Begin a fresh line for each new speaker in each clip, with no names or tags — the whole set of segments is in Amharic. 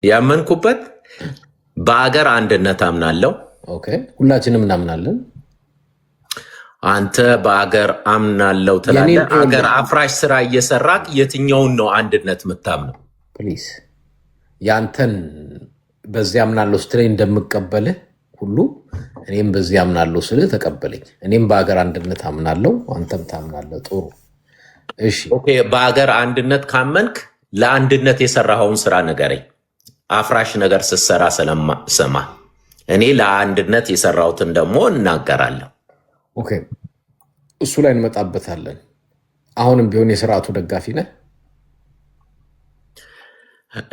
ያመንኩበት በአገር አንድነት አምናለሁ።
ኦኬ፣ ሁላችንም እናምናለን።
አንተ በአገር አምናለሁ ትላለህ። አገር አፍራሽ ስራ እየሰራክ የትኛውን ነው አንድነት የምታምነው?
ፕሊዝ ያንተን በዚህ አምናለሁ ስትለኝ እንደምቀበልህ ሁሉ እኔም በዚህ አምናለሁ ስልህ ተቀበለኝ። እኔም በአገር አንድነት አምናለሁ፣ አንተም ታምናለህ። ጥሩ እሺ።
ኦኬ፣ በአገር አንድነት ካመንክ ለአንድነት የሰራኸውን ስራ ንገረኝ። አፍራሽ ነገር ስትሰራ ስለማሰማ እኔ ለአንድነት የሰራሁትን ደግሞ እናገራለሁ።
ኦኬ፣ እሱ ላይ እንመጣበታለን። አሁንም ቢሆን የስርዓቱ ደጋፊ ነህ?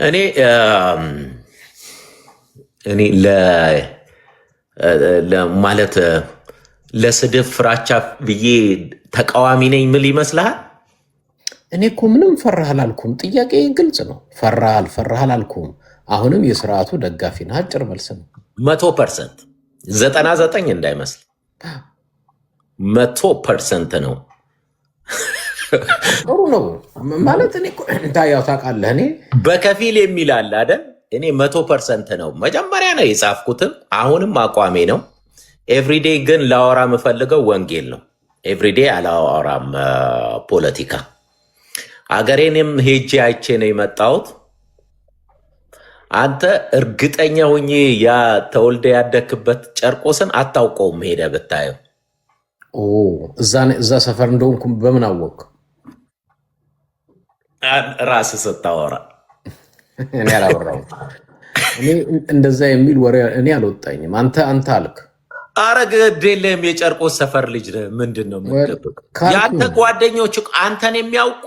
እኔ ማለት ለስድብ ፍራቻ ብዬ ተቃዋሚ ነኝ ምል ይመስልሃል?
እኔ እኮ ምንም ፈራህ አላልኩም። ጥያቄ ግልጽ ነው። ፈራህ አላልኩም። አሁንም የስርዓቱ ደጋፊ ነህ። አጭር መልስ ነው።
100% 99 እንዳይመስል 100% ነው።
ጥሩ ነው ማለት እኔ ታያው ታውቃለህ። እኔ
በከፊል የሚል አለ አይደል? እኔ 100% ነው። መጀመሪያ ነው የጻፍኩትም አሁንም አቋሜ ነው። ኤቭሪዴ ግን ላወራ የምፈልገው ወንጌል ነው። ኤቭሪዴ አላወራም ፖለቲካ። አገሬንም ሄጄ አይቼ ነው የመጣሁት። አንተ እርግጠኛ ሁኜ ያ ተወልደ ያደክበት ጨርቆስን አታውቀውም። ሄደ ብታየው
እዛ ሰፈር እንደሆንኩ በምን አወቅ?
ራስህ ስታወራ።
እኔ አላወራሁም። እኔ እንደዛ የሚል ወሬ እኔ አልወጣኝም። አንተ አልክ።
አረ ግድ የለህም። የጨርቆስ ሰፈር ልጅ ነህ። ምንድን ነው የምትደብቅ? የአንተ ጓደኞች አንተን የሚያውቁ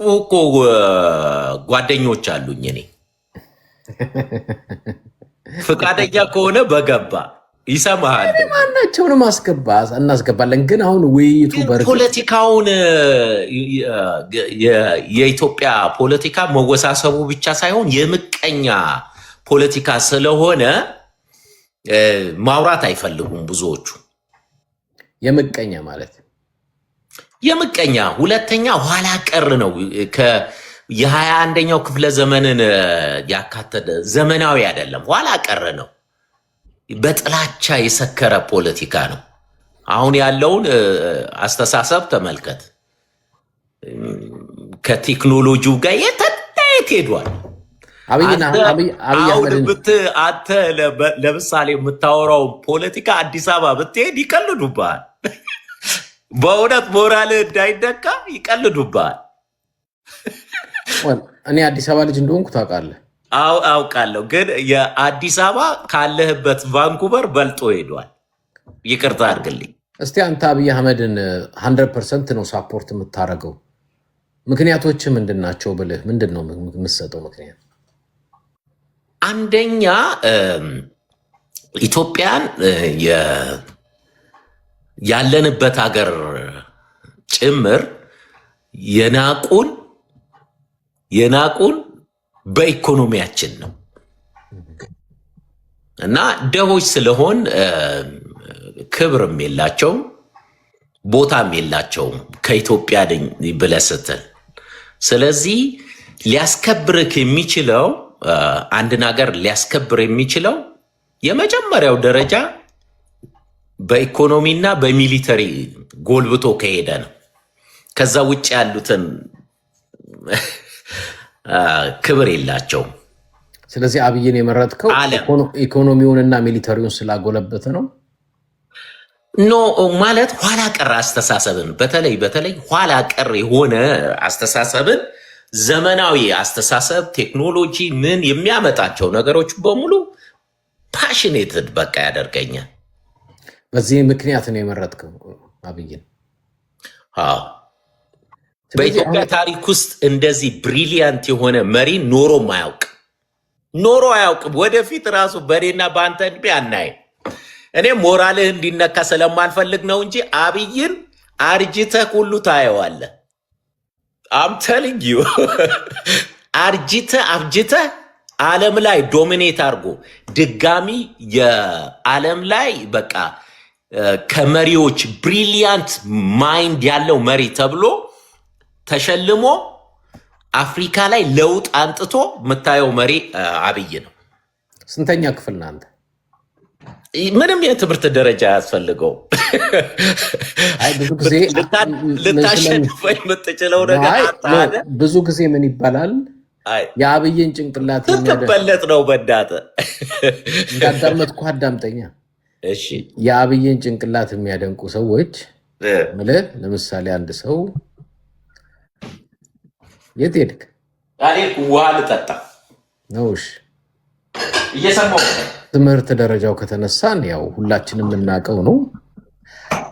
እኮ ጓደኞች አሉኝ። እኔ ፍቃደኛ ከሆነ በገባ ይሰማሃል።
ማናቸውንም እናስገባለን። ግን አሁን ውይይቱ
ፖለቲካውን የኢትዮጵያ ፖለቲካ መወሳሰቡ ብቻ ሳይሆን የምቀኛ ፖለቲካ ስለሆነ ማውራት አይፈልጉም ብዙዎቹ።
የምቀኛ ማለት
የምቀኛ ሁለተኛ ኋላ ቀር ነው። የ21ኛው ክፍለ ዘመንን ያካተተ ዘመናዊ አይደለም፣ ኋላ ቀር ነው። በጥላቻ የሰከረ ፖለቲካ ነው። አሁን ያለውን አስተሳሰብ ተመልከት። ከቴክኖሎጂው ጋር የት ሄዷል? አንተ ለምሳሌ የምታወራው ፖለቲካ አዲስ አበባ ብትሄድ ይቀልዱብሃል። በእውነት ሞራል እንዳይነካ ይቀልዱብሃል።
እኔ አዲስ አበባ ልጅ እንደሆንኩ ታውቃለህ።
አውቃለሁ፣ ግን የአዲስ አበባ ካለህበት ቫንኩቨር በልጦ ሄዷል። ይቅርታ አድርግልኝ።
እስቲ አንተ አብይ አህመድን 100% ነው ሳፖርት የምታደርገው። ምክንያቶች ምንድን ናቸው ብልህ ምንድን ነው የምትሰጠው ምክንያት?
አንደኛ ኢትዮጵያን ያለንበት ሀገር ጭምር የናቁን በኢኮኖሚያችን ነው እና ደሆች ስለሆን ክብርም የላቸውም ቦታም የላቸውም ከኢትዮጵያ ብለህ ስትል። ስለዚህ ሊያስከብርክ የሚችለው አንድን ሀገር ሊያስከብር የሚችለው የመጀመሪያው ደረጃ በኢኮኖሚና በሚሊተሪ ጎልብቶ ከሄደ ነው። ከዛ ውጭ ያሉትን ክብር የላቸውም።
ስለዚህ አብይን የመረጥከው ኢኮኖሚውንና ሚሊተሪውን ስላጎለበተ ነው?
ኖ ማለት ኋላ ቀር አስተሳሰብን በተለይ ኋላ ቀር የሆነ አስተሳሰብን ዘመናዊ አስተሳሰብ ቴክኖሎጂ ምን የሚያመጣቸው ነገሮች በሙሉ ፓሽኔትድ በቃ ያደርገኛል።
በዚህ ምክንያት ነው የመረጥከው አብይን?
በኢትዮጵያ ታሪክ ውስጥ እንደዚህ ብሪሊያንት የሆነ መሪ ኖሮ አያውቅም። ወደፊት ራሱ በእኔና በአንተ ዕድሜ አናይም። እኔ ሞራልህ እንዲነካ ስለማልፈልግ ነው እንጂ አብይን አርጅተህ ሁሉ ታየዋለህ። አምተልኝ አብጅተህ ዓለም ላይ ዶሚኔት አድርጎ ድጋሚ የዓለም ላይ በቃ ከመሪዎች ብሪሊያንት ማይንድ ያለው መሪ ተብሎ ተሸልሞ አፍሪካ ላይ ለውጥ አንጥቶ የምታየው መሪ አብይ ነው።
ስንተኛ ክፍል ነህ አንተ?
ምንም የትምህርት ደረጃ ያስፈልገው
ብዙ ጊዜ
ልታሸንፈ የምትችለው ነገር አጣለ።
ብዙ ጊዜ ምን ይባላል? የአብይን ጭንቅላት
ትበለጥ ነው። በዳተ
እንዳዳመጥኩ አዳምጠኛ።
እሺ፣
የአብይን ጭንቅላት የሚያደንቁ ሰዎች ምልህ፣ ለምሳሌ አንድ ሰው የት ሄድክ?
ውሃ ልጠጣ
ነው። እሺ፣
እየሰማሁ
ትምህርት ደረጃው ከተነሳን ያው ሁላችንም የምናውቀው ነው።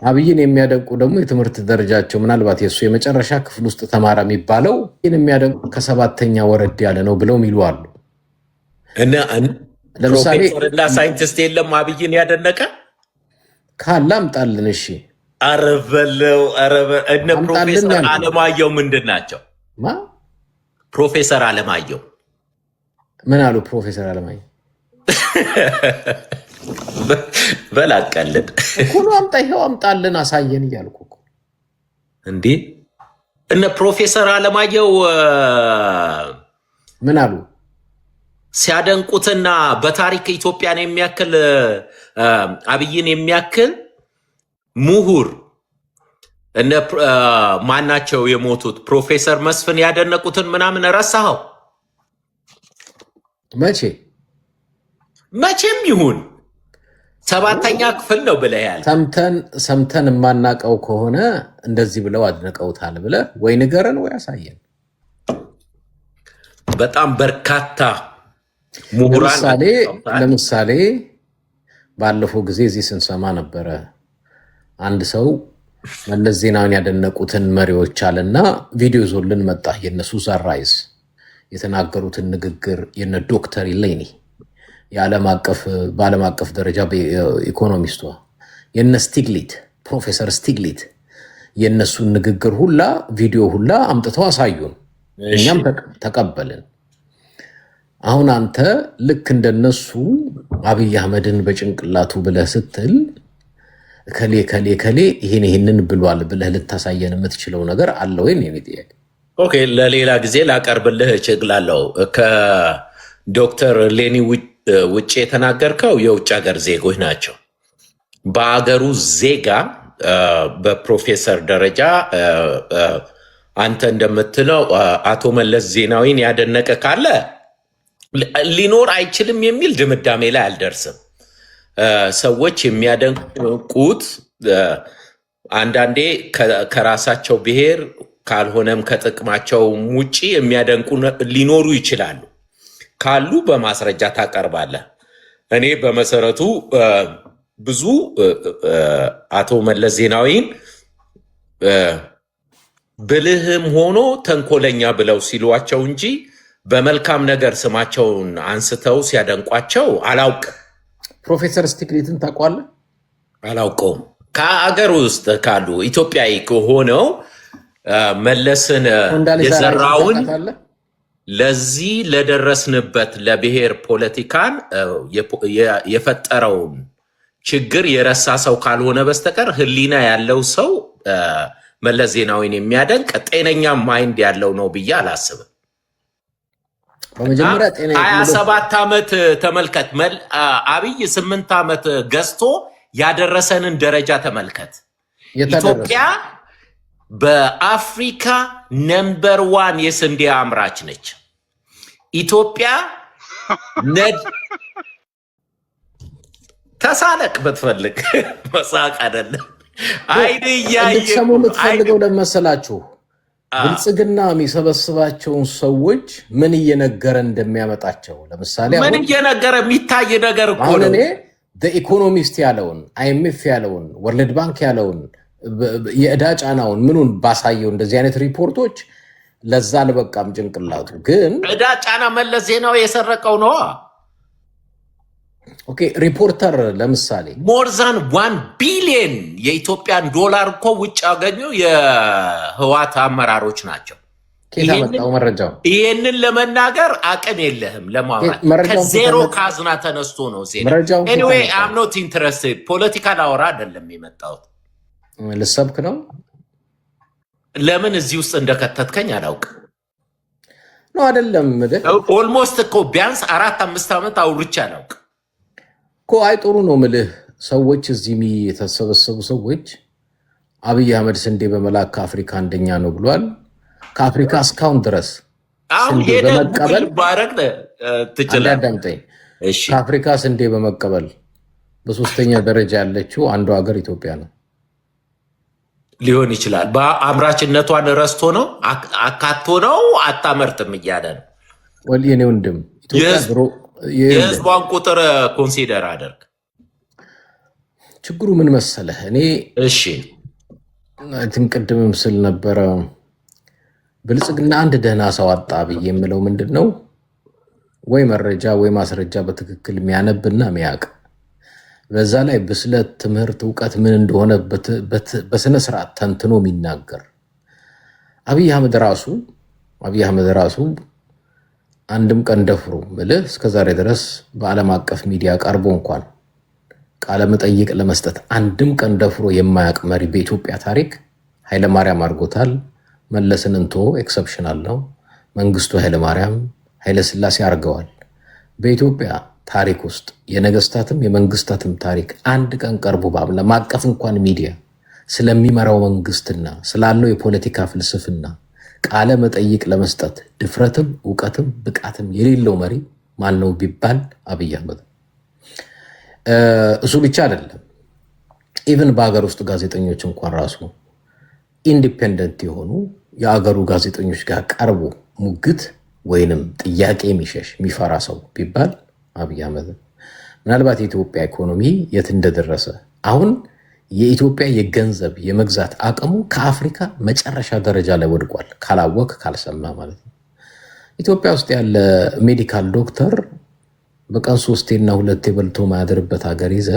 አብይን የሚያደንቁ ደግሞ የትምህርት ደረጃቸው ምናልባት የእሱ የመጨረሻ ክፍል ውስጥ ተማረ የሚባለው ይህን የሚያደንቁ ከ7ኛ ወረድ ያለ ነው ብለው ሚሉ አሉ።
ለምሳሌ ፕሮፌሰርና ሳይንቲስት የለም አብይን ያደነቀ
ካለ አምጣልን። እሺ፣
አረበለው እነ ፕሮፌሰር አለማየሁ ምንድን ናቸው? ፕሮፌሰር አለማየሁ
ምን አሉ? ፕሮፌሰር አለማየሁ
በላቀልን
ሁሉ አምጣ፣ ይኸው አምጣልን፣ አሳየን እያልኩ
እንዴ። እነ ፕሮፌሰር አለማየሁ
ምን አሉ?
ሲያደንቁትና በታሪክ ኢትዮጵያን የሚያክል አብይን የሚያክል ምሁር እነ ማናቸው የሞቱት ፕሮፌሰር መስፍን ያደነቁትን ምናምን ረሳኸው? መቼም ይሁን 7ኛ ክፍል ነው ብለህ ያለ
ሰምተን የማናውቀው ከሆነ እንደዚህ ብለው አድንቀውታል ብለህ ወይ ንገረን ወይ አሳየን።
በጣም በርካታ ምሁራን
ለምሳሌ ባለፈው ጊዜ እዚህ ስንሰማ ነበረ። አንድ ሰው መለስ ዜናዊን ያደነቁትን መሪዎች አለና ቪዲዮ ዞልን መጣ። የነሱ ሰራይዝ የተናገሩትን ንግግር የነ ዶክተር ኢሌኒ በዓለም አቀፍ ደረጃ ኢኮኖሚስቷ የነ ስቲግሊት ፕሮፌሰር ስቲግሊት የነሱን ንግግር ሁላ ቪዲዮ ሁላ አምጥተው አሳዩን። እኛም ተቀበልን። አሁን አንተ ልክ እንደነሱ አብይ አህመድን በጭንቅላቱ ብለህ ስትል ከሌ ይህንን ብሏል ብለህ ልታሳየን የምትችለው ነገር አለ ወይ? እኔ ጥያቄ
ኦኬ፣ ለሌላ ጊዜ ላቀርብልህ እችላለሁ። ከዶክተር ሌኒ ውጭ የተናገርከው የውጭ ሀገር ዜጎች ናቸው። በአገሩ ዜጋ በፕሮፌሰር ደረጃ አንተ እንደምትለው አቶ መለስ ዜናዊን ያደነቀ ካለ ሊኖር አይችልም የሚል ድምዳሜ ላይ አልደርስም። ሰዎች የሚያደንቁት አንዳንዴ ከራሳቸው ብሔር ካልሆነም ከጥቅማቸው ውጭ የሚያደንቁ ሊኖሩ ይችላሉ። ካሉ በማስረጃ ታቀርባለህ። እኔ በመሰረቱ ብዙ አቶ መለስ ዜናዊን ብልህም ሆኖ ተንኮለኛ ብለው ሲሏቸው እንጂ በመልካም ነገር ስማቸውን አንስተው ሲያደንቋቸው አላውቅም።
ፕሮፌሰር ስቲግሊትን ታውቀዋለህ?
አላውቀውም። ከአገር ውስጥ ካሉ ኢትዮጵያዊ ከሆነው መለስን የዘራውን ለዚህ ለደረስንበት ለብሔር ፖለቲካን የፈጠረውን ችግር የረሳ ሰው ካልሆነ በስተቀር ሕሊና ያለው ሰው መለስ ዜናዊን የሚያደንቅ ጤነኛ ማይንድ ያለው ነው ብዬ አላስብም። 27 ዓመት ተመልከት። አብይ 8 ዓመት ገዝቶ ያደረሰንን ደረጃ ተመልከት። ኢትዮጵያ በአፍሪካ ነምበር 1 የስንዴ አምራች ነች። ኢትዮጵያ ተሳለቅ ብትፈልግ መሳቅ አይደለም። አይን
እንድትሰሙ የምትፈልገው ለመሰላችሁ ብልጽግና የሚሰበስባቸውን ሰዎች ምን እየነገረ እንደሚያመጣቸው ለምሳሌ
ምን እየነገረ የሚታይ ነገር እኮ ነው።
እኔ ኢኮኖሚስት ያለውን አይኤምኤፍ ያለውን ወርልድ ባንክ ያለውን የዕዳ ጫናውን ምኑን ባሳየው እንደዚህ አይነት ሪፖርቶች ለዛ አልበቃም ጭንቅላቱ። ግን
ዕዳ ጫና መለስ ዜናዊ የሰረቀው ነው።
ኦኬ፣ ሪፖርተር ለምሳሌ
ሞርዛን 1 ቢሊየን የኢትዮጵያን ዶላር እኮ ውጭ ያገኙ የህዋት አመራሮች ናቸው።
መረጃው
ይህንን ለመናገር አቅም የለህም ለማውራት። ከዜሮ ካዝና ተነስቶ ነው ዜና። ኤኒዌይ አም ኖት ኢንትረስትድ። ፖለቲካ ላወራ አይደለም የመጣሁት።
ልሰብክ ነው።
ለምን እዚህ ውስጥ እንደከተትከኝ አላውቅም።
ነው አይደለም
ኦልሞስት እኮ ቢያንስ 4-5 ዓመት አውርቻ ነው
እኮ። አይ ጥሩ ነው ምልህ ሰዎች እዚህ የተሰበሰቡ ሰዎች አብይ አህመድ ስንዴ በመላክ ከአፍሪካ አንደኛ ነው ብሏል። ከአፍሪካ እስካሁን ድረስ
አሁን በመቀበል ባረክ
ትችላለህ። ከአፍሪካ ስንዴ በመቀበል በሶስተኛ ደረጃ ያለችው አንዱ ሀገር ኢትዮጵያ ነው
ሊሆን ይችላል። በአምራችነቷን ረስቶ ነው አካቶ ነው አታመርትም እያለ ነው።
የኔ ወንድም
የህዝቧን ቁጥር ኮንሲደር አደርግ።
ችግሩ ምን መሰለህ? እኔ
እሺ
ቅድምም ስል ነበረ ብልጽግና አንድ ደህና ሰው አጣ ብዬ የምለው ምንድን ነው? ወይ መረጃ ወይ ማስረጃ በትክክል የሚያነብና የሚያውቅ በዛ ላይ ብስለት፣ ትምህርት፣ እውቀት ምን እንደሆነ በስነ ስርዓት ተንትኖ የሚናገር አብይ አህመድ ራሱ አንድም ቀን ደፍሮ ምልህ እስከዛሬ ድረስ በዓለም አቀፍ ሚዲያ ቀርቦ እንኳን ቃለ መጠይቅ ለመስጠት አንድም ቀን ደፍሮ የማያውቅ መሪ በኢትዮጵያ ታሪክ ኃይለማርያም አድርጎታል። መለስን እንቶ ኤክሰፕሽናል ነው። መንግስቱ ኃይለማርያም ኃይለስላሴ አድርገዋል። በኢትዮጵያ ታሪክ ውስጥ የነገስታትም የመንግስታትም ታሪክ አንድ ቀን ቀርቦ በዓለም አቀፍ እንኳን ሚዲያ ስለሚመራው መንግስትና ስላለው የፖለቲካ ፍልስፍና ቃለ መጠይቅ ለመስጠት ድፍረትም እውቀትም ብቃትም የሌለው መሪ ማን ነው ቢባል አብይ አህመድ። እሱ ብቻ አይደለም፣ ኢቭን በሀገር ውስጥ ጋዜጠኞች እንኳን ራሱ ኢንዲፔንደንት የሆኑ የአገሩ ጋዜጠኞች ጋር ቀርቦ ሙግት ወይንም ጥያቄ የሚሸሽ የሚፈራ ሰው ቢባል አብይ አህመድ። ምናልባት የኢትዮጵያ ኢኮኖሚ የት እንደደረሰ አሁን የኢትዮጵያ የገንዘብ የመግዛት አቅሙ ከአፍሪካ መጨረሻ ደረጃ ላይ ወድቋል። ካላወቅ ካልሰማ ማለት ነው። ኢትዮጵያ ውስጥ ያለ ሜዲካል ዶክተር በቀን 3 እና 2 በልቶ ማያደርበት ሀገር ይዘ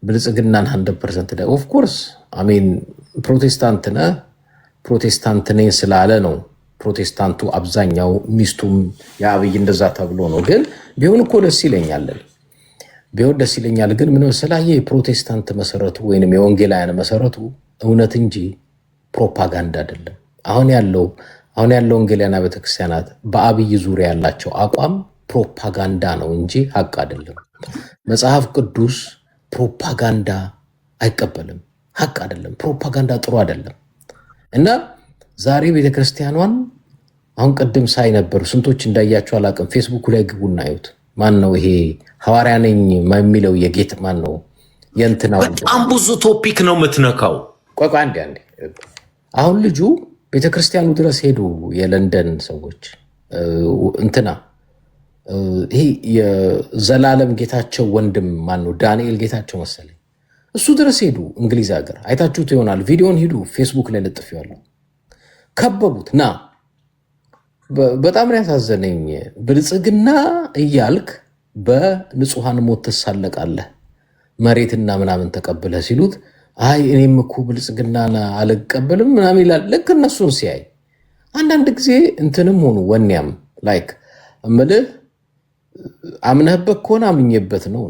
ብልጽግናን 100% ኦፍኮርስ አሜን ፕሮቴስታንት ነኝ ስላለ ነው። ፕሮቴስታንቱ አብዛኛው ሚስቱም የአብይ እንደዛ ተብሎ ነው። ግን ቢሆን እኮ ደስ ይለኛል። ግን ምን መሰለህ የፕሮቴስታንት መሰረቱ ወይንም የወንጌላውያን መሰረቱ እውነት እንጂ ፕሮፓጋንዳ አይደለም። አሁን ያለው ወንጌላውያን ቤተክርስቲያናት በአብይ ዙሪያ ያላቸው አቋም ፕሮፓጋንዳ ነው እንጂ ሀቅ አይደለም። መጽሐፍ ቅዱስ ፕሮፓጋንዳ አይቀበልም፣ ሀቅ አይደለም። ፕሮፓጋንዳ ጥሩ አይደለም። እና ዛሬ ቤተክርስቲያኗን አሁን ቅድም ሳይ ነበሩ፣ ስንቶች እንዳያቸው አላውቅም። ፌስቡክ ላይ ግቡና አዩት። ማን ነው ይሄ ሐዋርያ ነኝ የሚለው የጌት ማን ነው? የእንትናው
በጣም ብዙ ቶፒክ ነው የምትነካው።
ቆይ አንዴ አሁን ልጁ ቤተክርስቲያኑ ድረስ ሄዱ። የለንደን ሰዎች እንትና ይሄ የዘላለም ጌታቸው ወንድም ማን ነው? ዳንኤል ጌታቸው መሰለኝ። እሱ ድረስ ሄዱ። እንግሊዝ ሀገር አይታችሁት ይሆናል። ቪዲዮን ሂዱ፣ ፌስቡክ ላይ ለጥፌዋለሁ። ከበቡት። ና በጣም ያሳዘነኝ ብልጽግና እያልክ በንጹሐን ሞት ትሳለቃለህ መሬትና ምናምን ተቀብለህ ሲሉት አይ እኔም እኮ ብልጽግና አልቀበልም ምናምን ይላል። ልክ እነሱን ሲያይ አንዳንድ ጊዜ እንትንም ሆኑ ወኔያም ላይክ እምልህ አምነህበት ከሆነ አምኜበት ነው።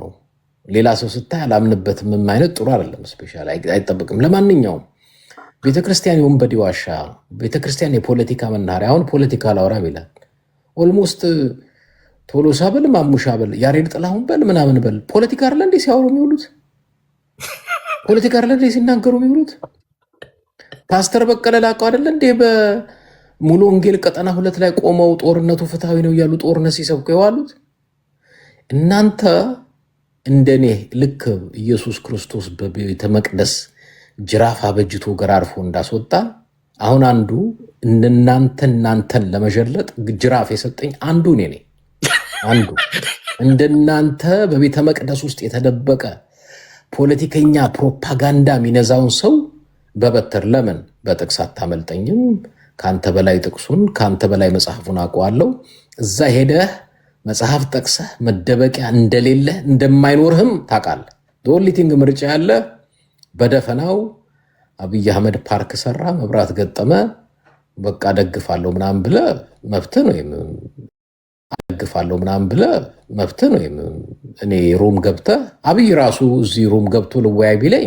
ሌላ ሰው ስታይ አላምንበትም አይነት ጥሩ አይደለም። ስፔሻል አይጠበቅም። ለማንኛውም ቤተክርስቲያን የወንበዴ ዋሻ፣ ቤተክርስቲያን የፖለቲካ መናኸሪያ። አሁን ፖለቲካ ላውራም ይላል። ኦልሞስት ቶሎሳ በል ማሙሻ በል ያሬድ ጥላሁን በል ምናምን በል ፖለቲካ አይደለ እንዴ ሲያወሩ የሚውሉት? ፖለቲካ አይደለ እንዴ ሲናገሩ የሚውሉት? ፓስተር በቀለ ላቀው አይደለ እንዴ በሙሉ ወንጌል ቀጠና 2 ላይ ቆመው ጦርነቱ ፍትሐዊ ነው እያሉ ጦርነት ሲሰብኩ የዋሉት? እናንተ እንደኔ ልክ ኢየሱስ ክርስቶስ በቤተ መቅደስ ጅራፍ አበጅቶ ገራርፎ እንዳስወጣ አሁን አንዱ እናንተን ለመጀለጥ ጅራፍ የሰጠኝ አንዱ እኔ ነኝ። አንዱ እንደናንተ በቤተ መቅደስ ውስጥ የተደበቀ ፖለቲከኛ ፕሮፓጋንዳ የሚነዛውን ሰው በበትር ለምን በጥቅስ አታመልጠኝም? ከአንተ በላይ ጥቅሱን ከአንተ በላይ መጽሐፉን አውቀዋለሁ። እዛ ሄደህ መጽሐፍ ጠቅሰህ መደበቂያ እንደሌለ እንደማይኖርህም ታውቃለህ። ዶሊቲንግ ምርጫ ያለ በደፈናው አብይ አህመድ ፓርክ ሰራ፣ መብራት ገጠመ፣ በቃ ደግፋለሁ ምናምን ብለህ መብትህ ነው። ደግፋለሁ ምናምን ብለህ መብትህ ነው። እኔ ሮም ገብተህ አብይ ራሱ እዚህ ሮም ገብቶ ልወያይ ቢለኝ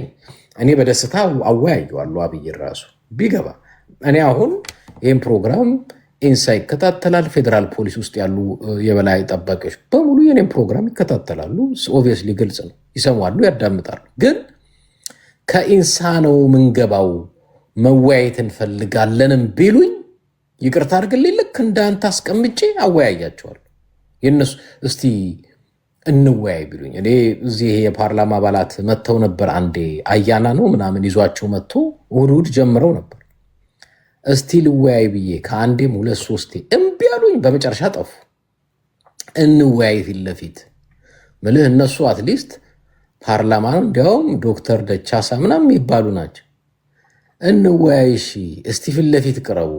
እኔ በደስታ አወያየዋለሁ። አብይ ራሱ ቢገባ እኔ አሁን ይህን ፕሮግራም ኢንሳ ይከታተላል። ፌዴራል ፖሊስ ውስጥ ያሉ የበላይ ጠባቂዎች በሙሉ የኔም ፕሮግራም ይከታተላሉ። ኦብቪየስሊ ግልጽ ነው፣ ይሰማሉ፣ ያዳምጣሉ። ግን ከኢንሳ ነው ምንገባው መወያየት እንፈልጋለንም ቢሉኝ ይቅርታ አድርግልኝ፣ ልክ እንዳንተ አስቀምጬ አወያያቸዋል። የነሱ እስቲ እንወያይ ቢሉኝ እኔ እዚህ የፓርላማ አባላት መጥተው ነበር። አንዴ አያና ነው ምናምን ይዟቸው መጥቶ እሑድ ጀምረው ነበር። እስቲ ልወያይ ብዬ ከአንዴም 2-3 እምቢ አሉኝ። በመጨረሻ ጠፉ። እንወያይ ፊት ለፊት ምልህ እነሱ አትሊስት ፓርላማ ነው፣ እንዲያውም ዶክተር ደቻሳ ምናምን የሚባሉ ናቸው። እንወያይ እሺ፣ እስቲ ፊት ለፊት ቅረቡ።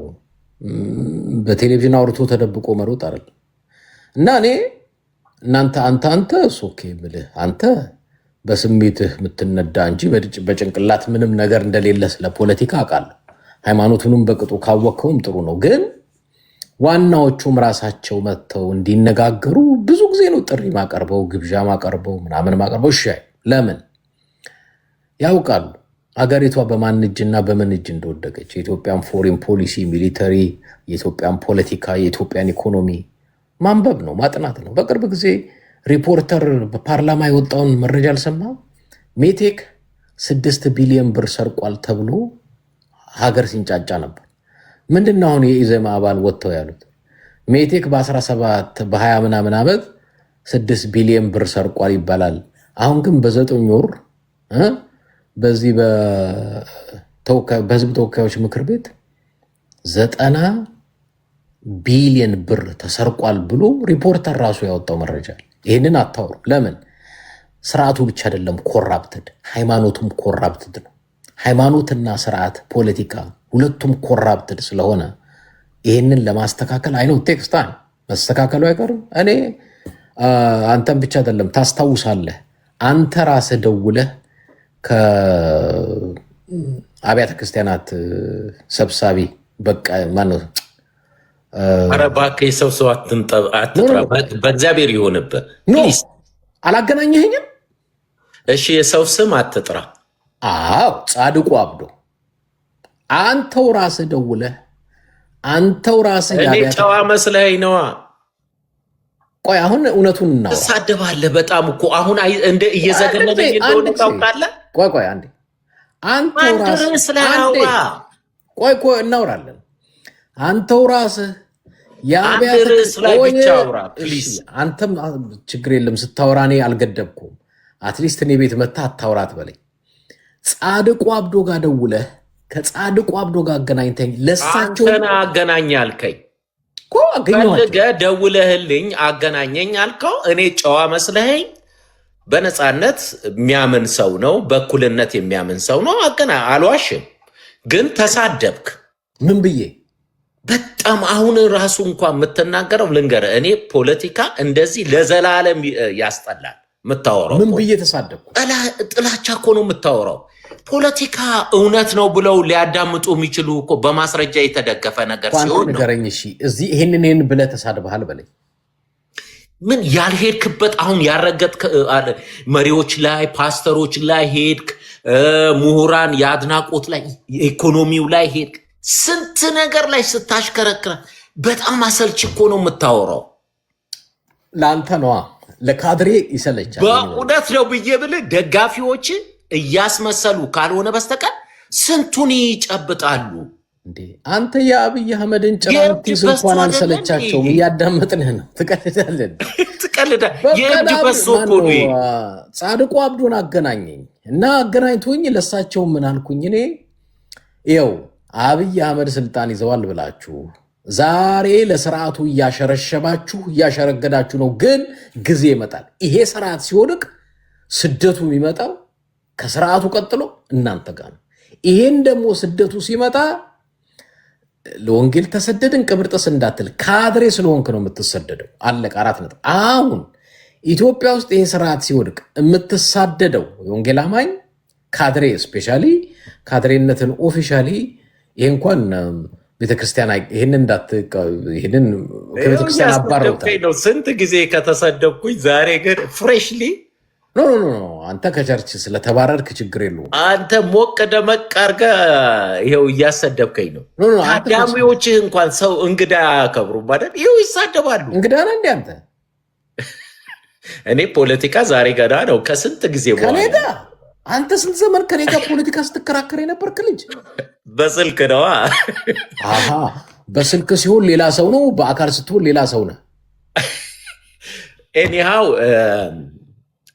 በቴሌቪዥን አውርቶ ተደብቆ መሮጥ አይደለም። እና እኔ እናንተ አንተ ኦኬ ምልህ አንተ በስሜትህ የምትነዳ እንጂ በጭንቅላት ምንም ነገር እንደሌለ ስለ ፖለቲካ አውቃለሁ። ሃይማኖቱንም በቅጡ ካወቅከውም ጥሩ ነው። ግን ዋናዎቹም ራሳቸው መጥተው እንዲነጋገሩ ብዙ ጊዜ ነው ጥሪ ማቀርበው፣ ግብዣ ማቀርበው፣ ምናምን ማቀርበው። እሺ ለምን ያውቃሉ አገሪቷ በማን እጅና በምን እጅ እንደወደቀች፣ የኢትዮጵያን ፎሬን ፖሊሲ፣ ሚሊተሪ፣ የኢትዮጵያን ፖለቲካ፣ የኢትዮጵያን ኢኮኖሚ ማንበብ ነው ማጥናት ነው። በቅርብ ጊዜ ሪፖርተር በፓርላማ የወጣውን መረጃ አልሰማም? ሜቴክ 6 ቢሊዮን ብር ሰርቋል ተብሎ ሀገር ሲንጫጫ ነበር። ምንድነው አሁን የኢዜማ አባል ወጥተው ያሉት? ሜቴክ በ17 በ20 ምናምን ዓመት 6 ቢሊዮን ብር ሰርቋል ይባላል። አሁን ግን በ9 ወር በዚህ በህዝብ ተወካዮች ምክር ቤት 90 ቢሊዮን ብር ተሰርቋል ብሎ ሪፖርተር ራሱ ያወጣው መረጃ። ይህንን አታውሩ። ለምን? ስርዓቱ ብቻ አይደለም ኮራፕትድ፣ ሃይማኖቱም ኮራፕትድ ነው። ሃይማኖትና ስርዓት ፖለቲካ ሁለቱም ኮራፕትድ ስለሆነ ይህንን ለማስተካከል አይነው ቴክስታ መስተካከሉ አይቀርም። እኔ አንተን ብቻ አይደለም ታስታውሳለህ፣ አንተ ራስህ ደውለህ ከአብያተ ክርስቲያናት ሰብሳቢ በቃ ማነው
ኧረ እባክህ የሰው ሰው አትጥራ፣ በእግዚአብሔር ይሆንብህ።
አላገናኘኸኝም?
እሺ የሰው ስም አትጥራ።
አዎ ጻድቁ አብዶ አንተው ራስህ ደውለህ አንተው ራስህ
እኔ ጨዋ መስለኸኝ ነዋ።
ቆይ አሁን እውነቱን እናውራ።
ትሳደባለህ በጣም እኮ አሁን እንደ እየዘገነነኝ እንደሆነ ታውቃለህ።
ቆይ አንዴ አንተው ራስህ ቆይ እናውራለን። አንተው ራስህ አንተም ችግር የለም ስታወራ እኔ አልገደብኩም። አትሊስት እኔ ቤት መታ አታውራት በለኝ። ጻድቁ አብዶ ጋር ደውለህ ከጻድቁ አብዶ ጋር አገናኝተኝ። ለሳቸው
አንተና አገናኝ አልከኝ ፈልገህ ደውለህልኝ አገናኘኝ አልከው። እኔ ጨዋ መስለኸኝ በነፃነት የሚያምን ሰው ነው፣ በእኩልነት የሚያምን ሰው ነው። አልዋሽም። ግን ተሳደብክ።
ምን ብዬ?
በጣም አሁን ራሱ እንኳን የምትናገረው ልንገርህ፣ እኔ ፖለቲካ እንደዚህ ለዘላለም ያስጠላል። የምታወራው
ምን ብዬ ተሳደብኩ?
ጥላቻ እኮ ነው የምታወራው። ፖለቲካ እውነት ነው ብለው ሊያዳምጡ የሚችሉ እኮ በማስረጃ የተደገፈ ነገር ሲሆን ነው።
ንገረኝ እሺ፣ እዚህ ይህንን ብለህ ተሳድበሃል በለኝ።
ምን ያልሄድክበት አሁን ያረገጥክ መሪዎች ላይ ፓስተሮች ላይ ሄድክ፣ ምሁራን የአድናቆት ላይ ኢኮኖሚው ላይ ሄድክ፣ ስንት ነገር ላይ ስታሽከረክረ በጣም አሰልች እኮ ነው የምታወራው።
ለአንተ ነዋ፣ ለካድሬ ይሰለቻል።
በእውነት ነው ብዬ ብልህ ደጋፊዎች እያስመሰሉ ካልሆነ በስተቀር ስንቱን ይጨብጣሉ።
አንተ የአብይ አህመድን ጭራቲስ እንኳን አልሰለቻቸውም። እያዳመጥንህ ነው። ትቀልዳለን። ጻድቁ አብዶን አገናኘኝ እና አገናኝቶኝ ለሳቸው ምን አልኩኝ እኔ ይኸው አብይ አህመድ ስልጣን ይዘዋል ብላችሁ ዛሬ ለስርዓቱ እያሸረሸባችሁ እያሸረገዳችሁ ነው። ግን ጊዜ ይመጣል። ይሄ ስርዓት ሲወድቅ ስደቱ የሚመጣው ከስርዓቱ ቀጥሎ እናንተ ጋር ነው። ይሄን ደግሞ ስደቱ ሲመጣ ለወንጌል ተሰደድን ቅብርጥስ እንዳትል፣ ካድሬ ስለሆንክ ነው የምትሰደደው። አለቀ። 4 ነጥብ። አሁን ኢትዮጵያ ውስጥ ይሄ ስርዓት ሲወድቅ የምትሳደደው የወንጌል አማኝ ካድሬ፣ ስፔሻሊ ካድሬነትን ኦፊሻሊ ይሄ እንኳን ቤተክርስቲያን ይህንን ከቤተክርስቲያን አባረውታል።
ስንት ጊዜ ከተሰደብኩኝ ዛሬ ግን ፍሬሽሊ
ኖ ኖ ኖ አንተ ከቸርች ስለተባረርክ ችግር የለውም።
አንተ ሞቅ ደመቅ አድርገህ ይኸው እያሰደብከኝ ነው። ታዳሚዎችህ እንኳን ሰው እንግዳ አያከብሩም አይደል? ይኸው ይሳደባሉ።
እንግዳ ነህ እንደ አንተ።
እኔ ፖለቲካ ዛሬ ገና ነው ከስንት ጊዜ በኋላ።
አንተ ስንት ዘመን ከኔ ጋር ፖለቲካ ስትከራከር የነበርክ ልጅ።
በስልክ ነዋ።
በስልክ ሲሆን ሌላ ሰው ነው፣ በአካል ስትሆን ሌላ ሰው ነህ።
ኤኒሃው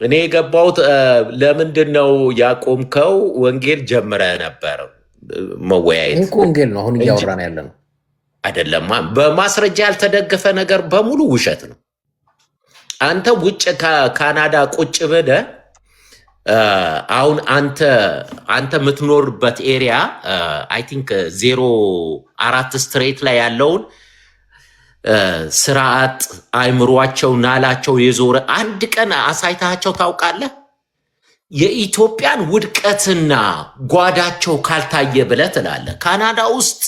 እኔ የገባሁት ለምንድን ነው ያቆምከው? ወንጌል ጀምረህ ነበር መወያየት።
ወንጌል ነው አሁን እያወራን ያለ ነው
አይደለማ። በማስረጃ ያልተደገፈ ነገር በሙሉ ውሸት ነው። አንተ ውጭ ከካናዳ ቁጭ ብለህ አሁን አንተ የምትኖርበት ኤሪያ አይ ቲንክ 04 ስትሬት ላይ ያለውን ስርዓት አይምሯቸው ናላቸው የዞረ አንድ ቀን አሳይታቸው ታውቃለህ? የኢትዮጵያን ውድቀትና ጓዳቸው ካልታየ ብለህ ትላለህ። ካናዳ ውስጥ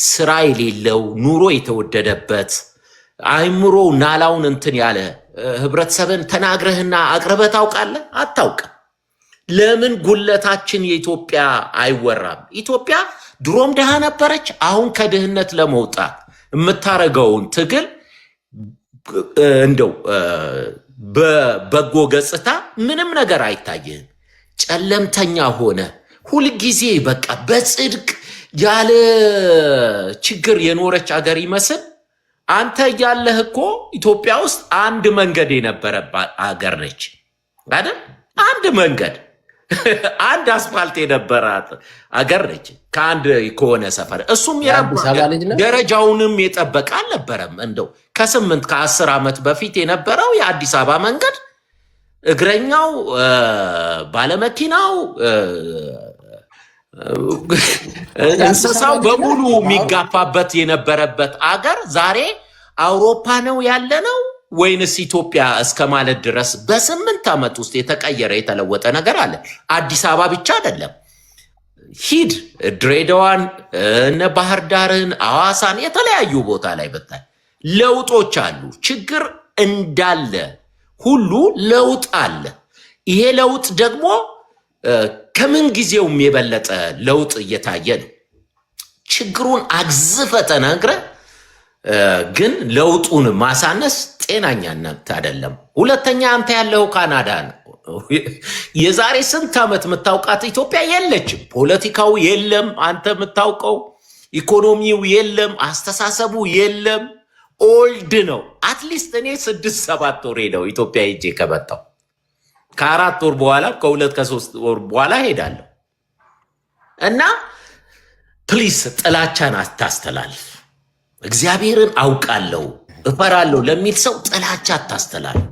ስራ የሌለው ኑሮ የተወደደበት አይምሮ ናላውን እንትን ያለ ህብረተሰብን ተናግረህና አቅርበህ ታውቃለህ? አታውቅም። ለምን ጉለታችን የኢትዮጵያ አይወራም? ኢትዮጵያ ድሮም ድሃ ነበረች። አሁን ከድህነት ለመውጣት የምታረገውን ትግል እንደው በበጎ ገጽታ ምንም ነገር አይታይህም። ጨለምተኛ ሆነ ሁልጊዜ በቃ በጽድቅ ያለ ችግር የኖረች አገር ይመስል አንተ እያለህ እኮ ኢትዮጵያ ውስጥ አንድ መንገድ የነበረባት አገር ነች አይደል? አንድ መንገድ አንድ አስፋልት የነበራት አገር ነች ከአንድ ከሆነ ሰፈር። እሱም ደረጃውንም የጠበቀ አልነበረም። እንደው ከ8-10 ዓመት በፊት የነበረው የአዲስ አበባ መንገድ እግረኛው፣ ባለመኪናው፣ እንስሳው በሙሉ የሚጋፋበት የነበረበት አገር ዛሬ አውሮፓ ነው ያለ ነው ወይንስ ኢትዮጵያ እስከ ማለት ድረስ በ8 ዓመት ውስጥ የተቀየረ የተለወጠ ነገር አለ። አዲስ አበባ ብቻ አይደለም። ሂድ ድሬዳዋን፣ እነ ባህር ዳርን፣ አዋሳን የተለያዩ ቦታ ላይ ብታይ ለውጦች አሉ። ችግር እንዳለ ሁሉ ለውጥ አለ። ይሄ ለውጥ ደግሞ ከምን ጊዜውም የበለጠ ለውጥ እየታየ ነው። ችግሩን አግዝፈ ተናግረ ግን ለውጡን ማሳነስ ጤናኛነት አይደለም። ሁለተኛ አንተ ያለው ካናዳ ነው። የዛሬ ስንት ዓመት የምታውቃት ኢትዮጵያ የለችም። ፖለቲካው የለም፣ አንተ የምታውቀው ኢኮኖሚው የለም፣ አስተሳሰቡ የለም። ኦልድ ነው። አትሊስት እኔ 6-7 ወሬ ነው ኢትዮጵያ ሄጄ ከመጣሁ። ከ4 ወር በኋላ ከ2-3 ወር በኋላ ሄዳለሁ። እና ፕሊስ ጥላቻን አታስተላልፍ። እግዚአብሔርን አውቃለሁ እፈራለሁ ለሚል ሰው ጥላቻ አታስተላልፍ።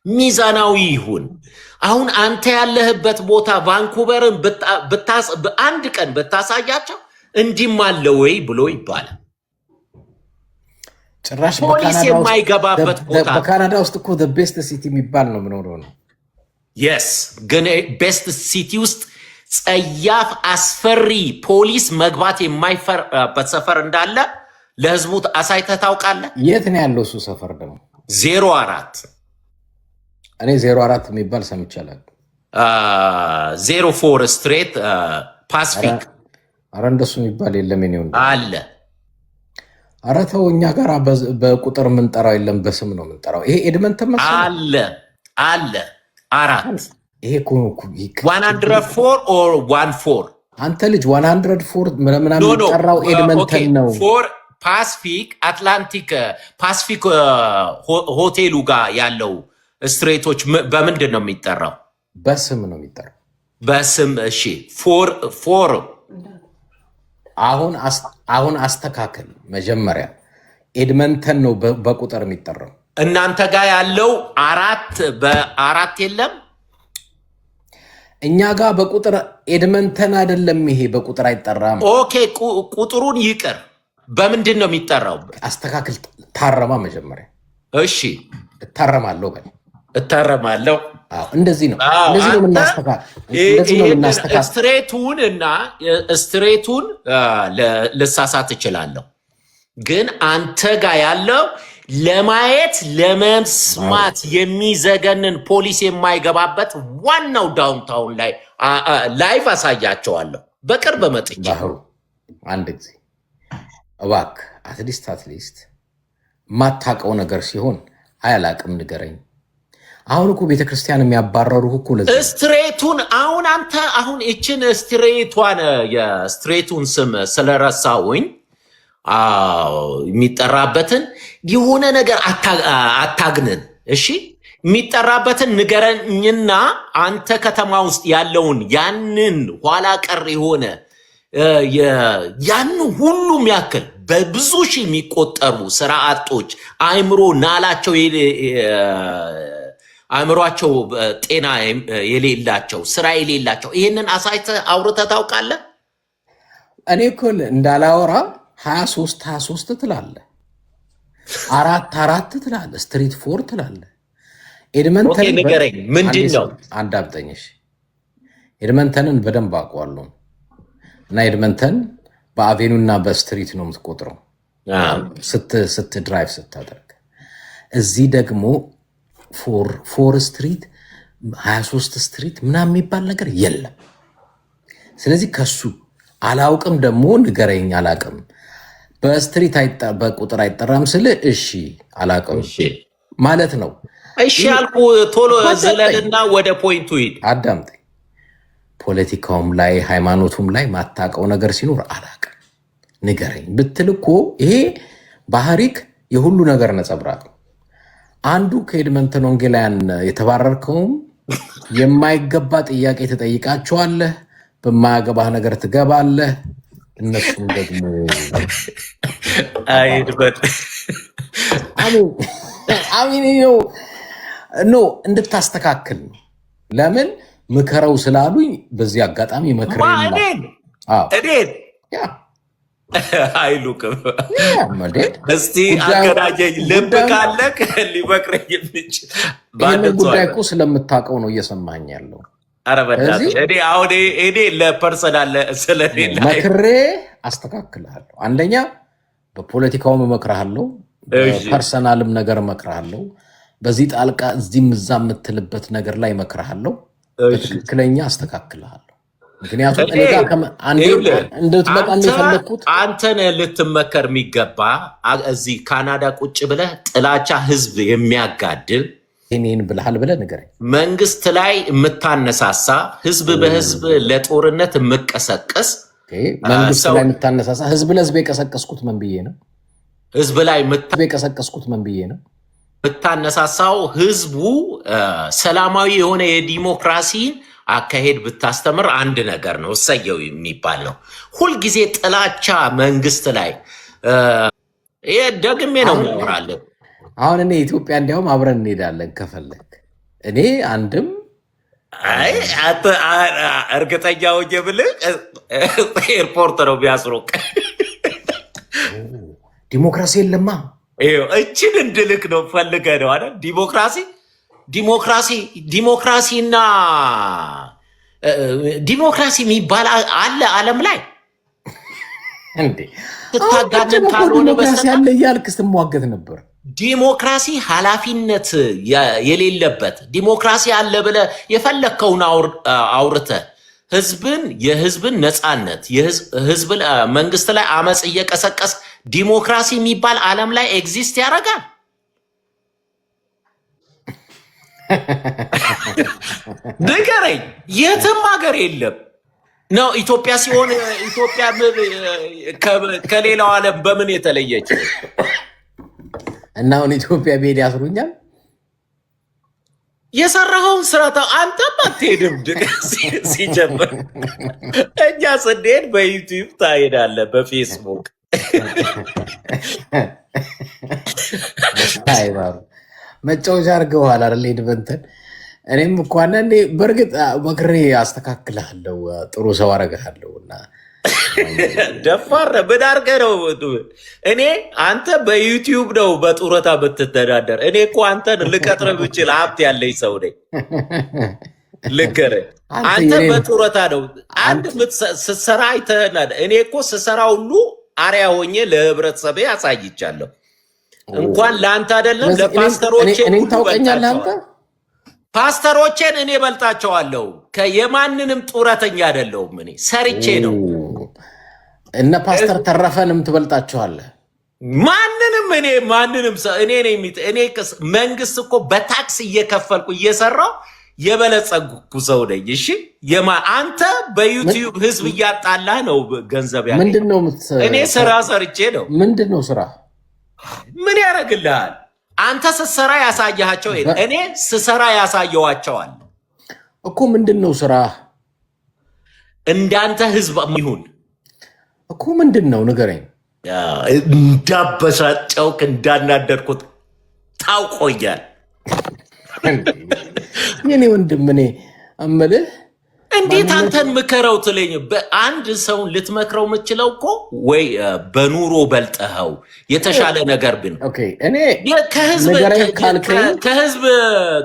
ሚዛናዊ ይሁን። አሁን አንተ ያለህበት ቦታ ቫንኩቨርን በአንድ ቀን ብታሳያቸው እንዲህም አለ ወይ ብሎ ይባላል።
ጭራሽ
ፖሊስ የማይገባበት ቦታ
በካናዳ ውስጥ እኮ ቤስት ሲቲ የሚባል ነው የምኖረው ነው።
የስ ግን ቤስት ሲቲ ውስጥ ጸያፍ አስፈሪ ፖሊስ መግባት የማይፈራበት ሰፈር እንዳለ ለህዝቡ አሳይተህ ታውቃለህ?
የት ነው ያለው እሱ ሰፈር ደግሞ?
04
እኔ 04 የሚባል ሰምቻለሁ።
04 ስትሬት ፓሲፊክ።
አረ እንደሱ የሚባል የለም። ኔ
አለ።
አረ ተው፣ እኛ ጋር በቁጥር የምንጠራው የለም፣ በስም ነው የምንጠራው። ይሄ ኤድመንተን
አለ 4
ይሄ
104 ኦር 14
አንተ ልጅ 104 ምናምን የሚጠራው ኤድመንተን ነው።
ፓሲፊክ አትላንቲክ ፓሲፊክ ሆቴሉ ጋር ያለው ስትሬቶች በምንድን ነው የሚጠራው?
በስም ነው የሚጠራው።
በስም እሺ። ፎር
አሁን አስተካከል። መጀመሪያ ኤድመንተን ነው በቁጥር የሚጠራው።
እናንተ ጋር ያለው 4 የለም።
እኛ ጋር በቁጥር ኤድመንተን አይደለም። ይሄ በቁጥር አይጠራም።
ኦኬ ቁጥሩን ይቅር። በምንድን ነው የሚጠራው?
አስተካክል። ታረማ መጀመሪያ።
እሺ
እታረማለሁ በል።
እታረማለሁ።
እንደዚህ ነው የምናስተካክል።
ስትሬቱን ልሳሳት እችላለሁ፣ ግን አንተ ጋር ያለው ለማየት ለመስማት የሚዘገንን ፖሊስ የማይገባበት ዋናው ዳውንታውን ላይ ላይቭ አሳያቸዋለሁ በቅርብ መጥቼ።
ባህሩ አንድ ጊዜ እባክህ አትሊስት ማታቀው ነገር ሲሆን አያላቅም ንገረኝ። አሁን እኮ ቤተክርስቲያን የሚያባረሩ እኮ ለዚህ
ስትሬቱን አሁን አንተ አሁን እችን ስትሬቷን የስትሬቱን ስም ስለረሳውኝ የሚጠራበትን የሆነ ነገር አታግንን። እሺ የሚጠራበትን ንገረኝና አንተ ከተማ ውስጥ ያለውን ያንን ኋላ ቀር የሆነ ያን ሁሉም ያክል በብዙ ሺህ የሚቆጠሩ ስራ አጦች አእምሯቸው ጤና የሌላቸው ስራ የሌላቸው ይህንን አሳይተህ አውርተህ ታውቃለህ?
እኔ እኮ እንዳላወራ 23 ትላለህ፣ 4 ትላለህ፣ ስትሪት 4 ትላለህ። ኤድመንተን
ንገረኝ፣ ምንድን ነው?
አዳምጠኝሽ። ኤድመንተንን በደንብ አውቀዋለሁ እና ኤድመንተን በአቬኑና በስትሪት ነው የምትቆጥረው ስትድራይቭ ስታደርግ። እዚህ ደግሞ ፎር ስትሪት 23 ስትሪት ምናምን የሚባል ነገር የለም። ስለዚህ ከሱ አላውቅም ደግሞ ንገረኝ። አላውቅም በስትሪት በቁጥር አይጠራም ስል እሺ አላውቅም ማለት ነው።
እሺ አልኩ። ቶሎ ዘለልና ወደ ፖይንቱ ሂድ።
አዳምጠኝ። ፖለቲካውም ላይ ሃይማኖቱም ላይ ማታውቀው ነገር ሲኖር አላውቅም ንገረኝ ብትል እኮ ይሄ ባህሪክ የሁሉ ነገር ነጸብራቅ ነው። አንዱ ከኤድመንተን ወንጌላውያን የተባረርከውም የማይገባ ጥያቄ ትጠይቃቸዋለህ፣ በማያገባህ ነገር ትገባለህ። እነሱም ደግሞ አሚን ነው እንድታስተካክል ነው። ለምን ምከረው ስላሉኝ በዚህ አጋጣሚ መክሬ
አይሉቅም። እስቲ አገናኘኝ፣ ልብ ካለክ ሊመክረኝ የሚችል
ይህንን ጉዳይ እኮ ስለምታውቀው ነው እየሰማኝ ያለው።
ኧረ በእናትህ እኔ ለፐርሰናል ስለሌለ
መክሬ አስተካክልሃለሁ። አንደኛ በፖለቲካውም እመክርሃለሁ፣ በፐርሰናልም ነገር እመክርሃለሁ። በዚህ ጣልቃ እዚህም እዛ የምትልበት ነገር ላይ እመክርሃለሁ። በትክክለኛ አስተካክልሃለሁ። ምክንያቱም እንድትመጣ የፈለግኩት
አንተን ልትመከር የሚገባ እዚህ ካናዳ ቁጭ ብለህ ጥላቻ ህዝብ የሚያጋድል
ይህን ብልሃል ብለህ ንገረኝ።
መንግስት ላይ የምታነሳሳ ህዝብ በህዝብ ለጦርነት የምቀሰቀስ
መንግስት ላይ የምታነሳሳ ህዝብ ለህዝብ የቀሰቀስኩት ምን ብዬ ነው?
ህዝብ ላይ
የቀሰቀስኩት ምን ብዬ ነው?
የምታነሳሳው ህዝቡ ሰላማዊ የሆነ የዲሞክራሲን አካሄድ ብታስተምር አንድ ነገር ነው፣ እሰየው የሚባል ነው። ሁልጊዜ ጥላቻ መንግስት ላይ ደግሜ ነው ማወራለን።
አሁን እኔ ኢትዮጵያ እንዲያውም አብረን እንሄዳለን ከፈለግ። እኔ አንድም
እርግጠኛ ሆኜ ብልህ ኤርፖርት ነው ቢያስሮቅ
ዲሞክራሲ የለማ።
እችን እንድልክ ነው ፈልገ ነው አይደል? ዲሞክራሲና ዲሞክራሲ የሚባል አለ ዓለም ላይ
እንዴ?
ትታጋንን ካልሆነ
ዲሞክራሲ አለ እያልክ ስትሟገት ነበር።
ዲሞክራሲ ኃላፊነት የሌለበት ዲሞክራሲ አለ ብለህ የፈለግከውን አውርተህ የህዝብን ነፃነት የህዝብን መንግስት ላይ አመፅ እየቀሰቀስ ዲሞክራሲ የሚባል ዓለም ላይ ኤግዚስት ያደርጋል? ንገረኝ። የትም ሀገር የለም ነው። ኢትዮጵያ ሲሆን ኢትዮጵያ ከሌላው ዓለም በምን የተለየች?
እና አሁን ኢትዮጵያ ብሄድ ያስሩኛል።
የሰራኸውን ስራ አንተም አትሄድም። ሲጀምር እኛ ስንሄድ በዩቲዩብ ታሄዳለህ፣ በፌስቡክ
መጫወቻ አድርገዋል አይደል? ኤድመንተን እኔም እኮ አንዳንዴ በእርግጥ መክሬ አስተካክልሃለሁ፣ ጥሩ ሰው አደርግሃለሁ። እና
ደፋር ምን አድርገህ ነው? እኔ አንተ በዩቲዩብ ነው በጡረታ ብትተዳደር፣ እኔ እኮ አንተን ልቀጥር ብችል ሀብት ያለኝ ሰው ነኝ። ልንገርህ፣ አንተ በጡረታ ነው አንድ ስትሰራ አይተህ። እኔ እኮ ስሰራ ሁሉ አርያ ሆኜ ለህብረተሰቤ አሳይቻለሁ። እንኳን ለአንተ አይደለም ለፓስተሮቼ
እኔን ታውቀኛለህ አንተ?
ፓስተሮቼን እኔ በልጣቸዋለሁ። የማንንም ጡረተኛ አይደለሁም። እኔ ሰርቼ ነው።
እነ ፓስተር ተረፈንም ትበልጣቸዋለህ።
ማንንም እኔ መንግስት እኮ በታክስ እየከፈልኩ እየሰራው የበለጸጉ ሰው ነኝ። እሺ አንተ በዩቲዩብ ህዝብ እያጣላ ነው ገንዘብ ያገኝ።
ምንድነው?
እኔ ስራ ሰርቼ ነው።
ምንድነው ስራ?
ምን ያደርግልሃል? አንተ ስትሰራ ያሳያቸው፣ እኔ ስሰራ ያሳየዋቸዋል
እኮ። ምንድነው ስራ?
እንዳንተ ህዝብ ይሁን
እኮ። ምንድነው ንገረኝ።
እንዳበሳጨውክ እንዳናደድኩት ታውቆኛል።
የኔ ወንድም እኔ እምልህ
እንዴት አንተን ምከረው ትለኝ? በአንድ ሰውን ልትመክረው የምችለው እኮ ወይ በኑሮ በልጠኸው የተሻለ ነገር ብን ከህዝብ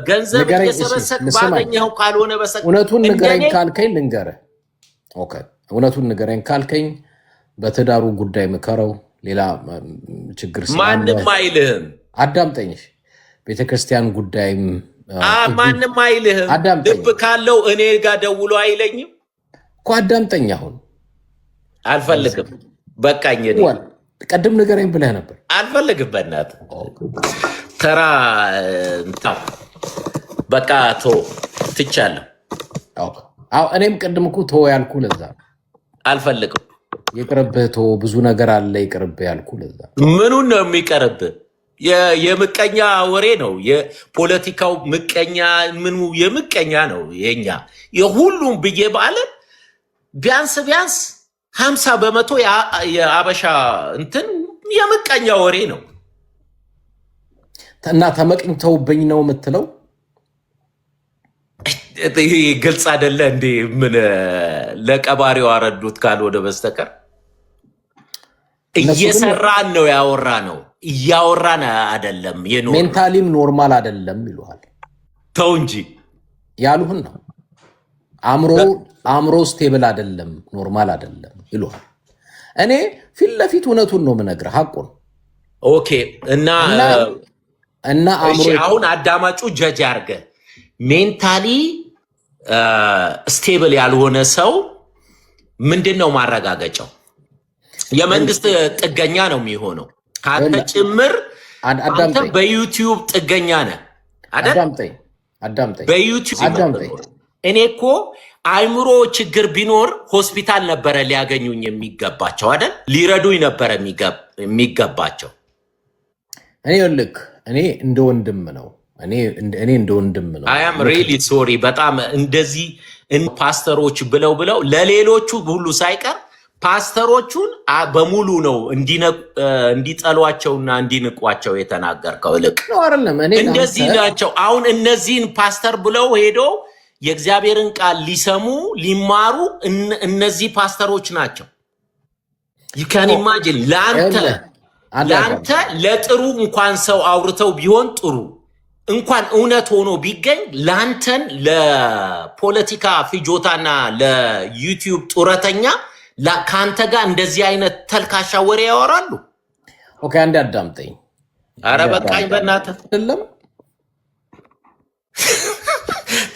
ገንዘብ እየሰበሰብ ባገኘኸው ካልሆነ በሰ
እውነቱን ንገረኝ ካልከኝ ልንገርህ። እውነቱን ንገረኝ ካልከኝ በትዳሩ ጉዳይ ምከረው። ሌላ ችግር
ማንም አይልህም።
አዳምጠኝሽ። ቤተክርስቲያን ጉዳይም
ማንም አይልህም። ልብ ካለው እኔ ጋር ደውሎ አይለኝም
እኮ። አዳምጠኝ። አሁን
አልፈልግም፣ በቃኝ። እኔ
ቀድም ንገረኝ ብለህ ነበር።
አልፈልግም። በእናትህ ተራ በቃ ትቻለሁ።
እኔም ቅድም እኮ ተወው ያልኩህ ለዛ
አልፈልግም።
ይቅርብህ፣ ተወው፣ ብዙ ነገር አለ ይቅርብህ ያልኩህ ለዛ።
ምኑን ነው የሚቀርብህ? የምቀኛ ወሬ ነው። የፖለቲካው ምቀኛ ምኑ የምቀኛ ነው። የኛ የሁሉም ብዬ ባለን ቢያንስ 50% የአበሻ እንትን የምቀኛ ወሬ ነው።
እና ተመቅኝተውብኝ ነው የምትለው?
ግልጽ አይደለ እንዴ? ምን ለቀባሪው አረዱት ካልሆነ በስተቀር እየሰራን ነው ያወራ ነው እያወራን አይደለም።
ሜንታሊም ኖርማል አይደለም ይሉሃል።
ተው እንጂ
ያሉህን ነው። አእምሮ ስቴብል አይደለም፣ ኖርማል አይደለም ይሉሃል። እኔ ፊት ለፊት እውነቱን ነው የምነግርህ፣ ሐቁን።
ኦኬ። እና አሁን አዳማጩ ጀጅ አድርገህ ሜንታሊ ስቴብል ያልሆነ ሰው ምንድን ነው ማረጋገጫው? የመንግስት ጥገኛ ነው የሚሆነው። ካንተ ጭምር አንተ በዩቲዩብ ጥገኛ ነህ አይደል?
አዳምጠኝ።
በዩቲዩብ እኔ እኮ አይምሮ ችግር ቢኖር ሆስፒታል ነበረ ሊያገኙኝ የሚገባቸው አይደል? ሊረዱኝ ነበረ የሚገባቸው።
እኔ እንደ ወንድም ነው። እኔ እንደ ወንድም ነው።
አይ አም ሪሊ ሶሪ። በጣም እንደዚህ ፓስተሮች ብለው ለሌሎቹ ሁሉ ሳይቀር ፓስተሮቹን በሙሉ ነው እንዲጠሏቸውና እንዲንቋቸው የተናገርከው። ልክ እንደዚህ ናቸው። አሁን እነዚህን ፓስተር ብለው ሄዶ የእግዚአብሔርን ቃል ሊሰሙ ሊማሩ እነዚህ ፓስተሮች ናቸው። ይካን ኢማጂን ለአንተ ለጥሩ እንኳን ሰው አውርተው ቢሆን ጥሩ እንኳን እውነት ሆኖ ቢገኝ ለአንተን ለፖለቲካ ፍጆታና ለዩቲዩብ ጡረተኛ ከአንተ ጋር እንደዚህ አይነት ተልካሻ ወሬ ያወራሉ።
ኦኬ፣ አንዴ አዳምጠኝ።
አረ በቃኝ በእናትህ።
አይደለም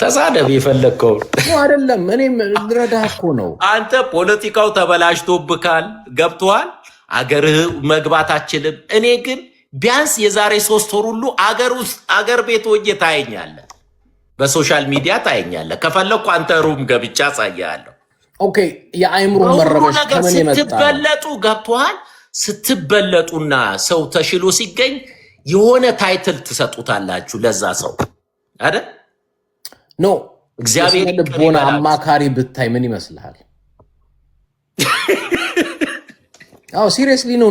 ተሳደብ የፈለግከው
አይደለም። እኔም ልረዳህ እኮ ነው።
አንተ ፖለቲካው ተበላሽቶብካል፣ ገብቶሃል። አገርህ መግባት አችልም። እኔ ግን ቢያንስ የዛሬ 3 ወር ሁሉ አገር ቤት ሆኜ ታየኛለህ፣ በሶሻል ሚዲያ ታየኛለህ። ከፈለግኩ አንተ ሩም ገብቻ አሳያለሁ።
ኦኬ፣ የአይምሮ መረበሽ ከምን የመጣ
ስትበለጡ ገብቶሃል። ስትበለጡና ሰው ተሽሎ ሲገኝ የሆነ ታይትል ትሰጡታላችሁ ለዛ ሰው አይደል?
ኖ እግዚአብሔር ልቦና አማካሪ ብታይ ምን ይመስልሃል? አዎ ሲሪየስሊ ኖ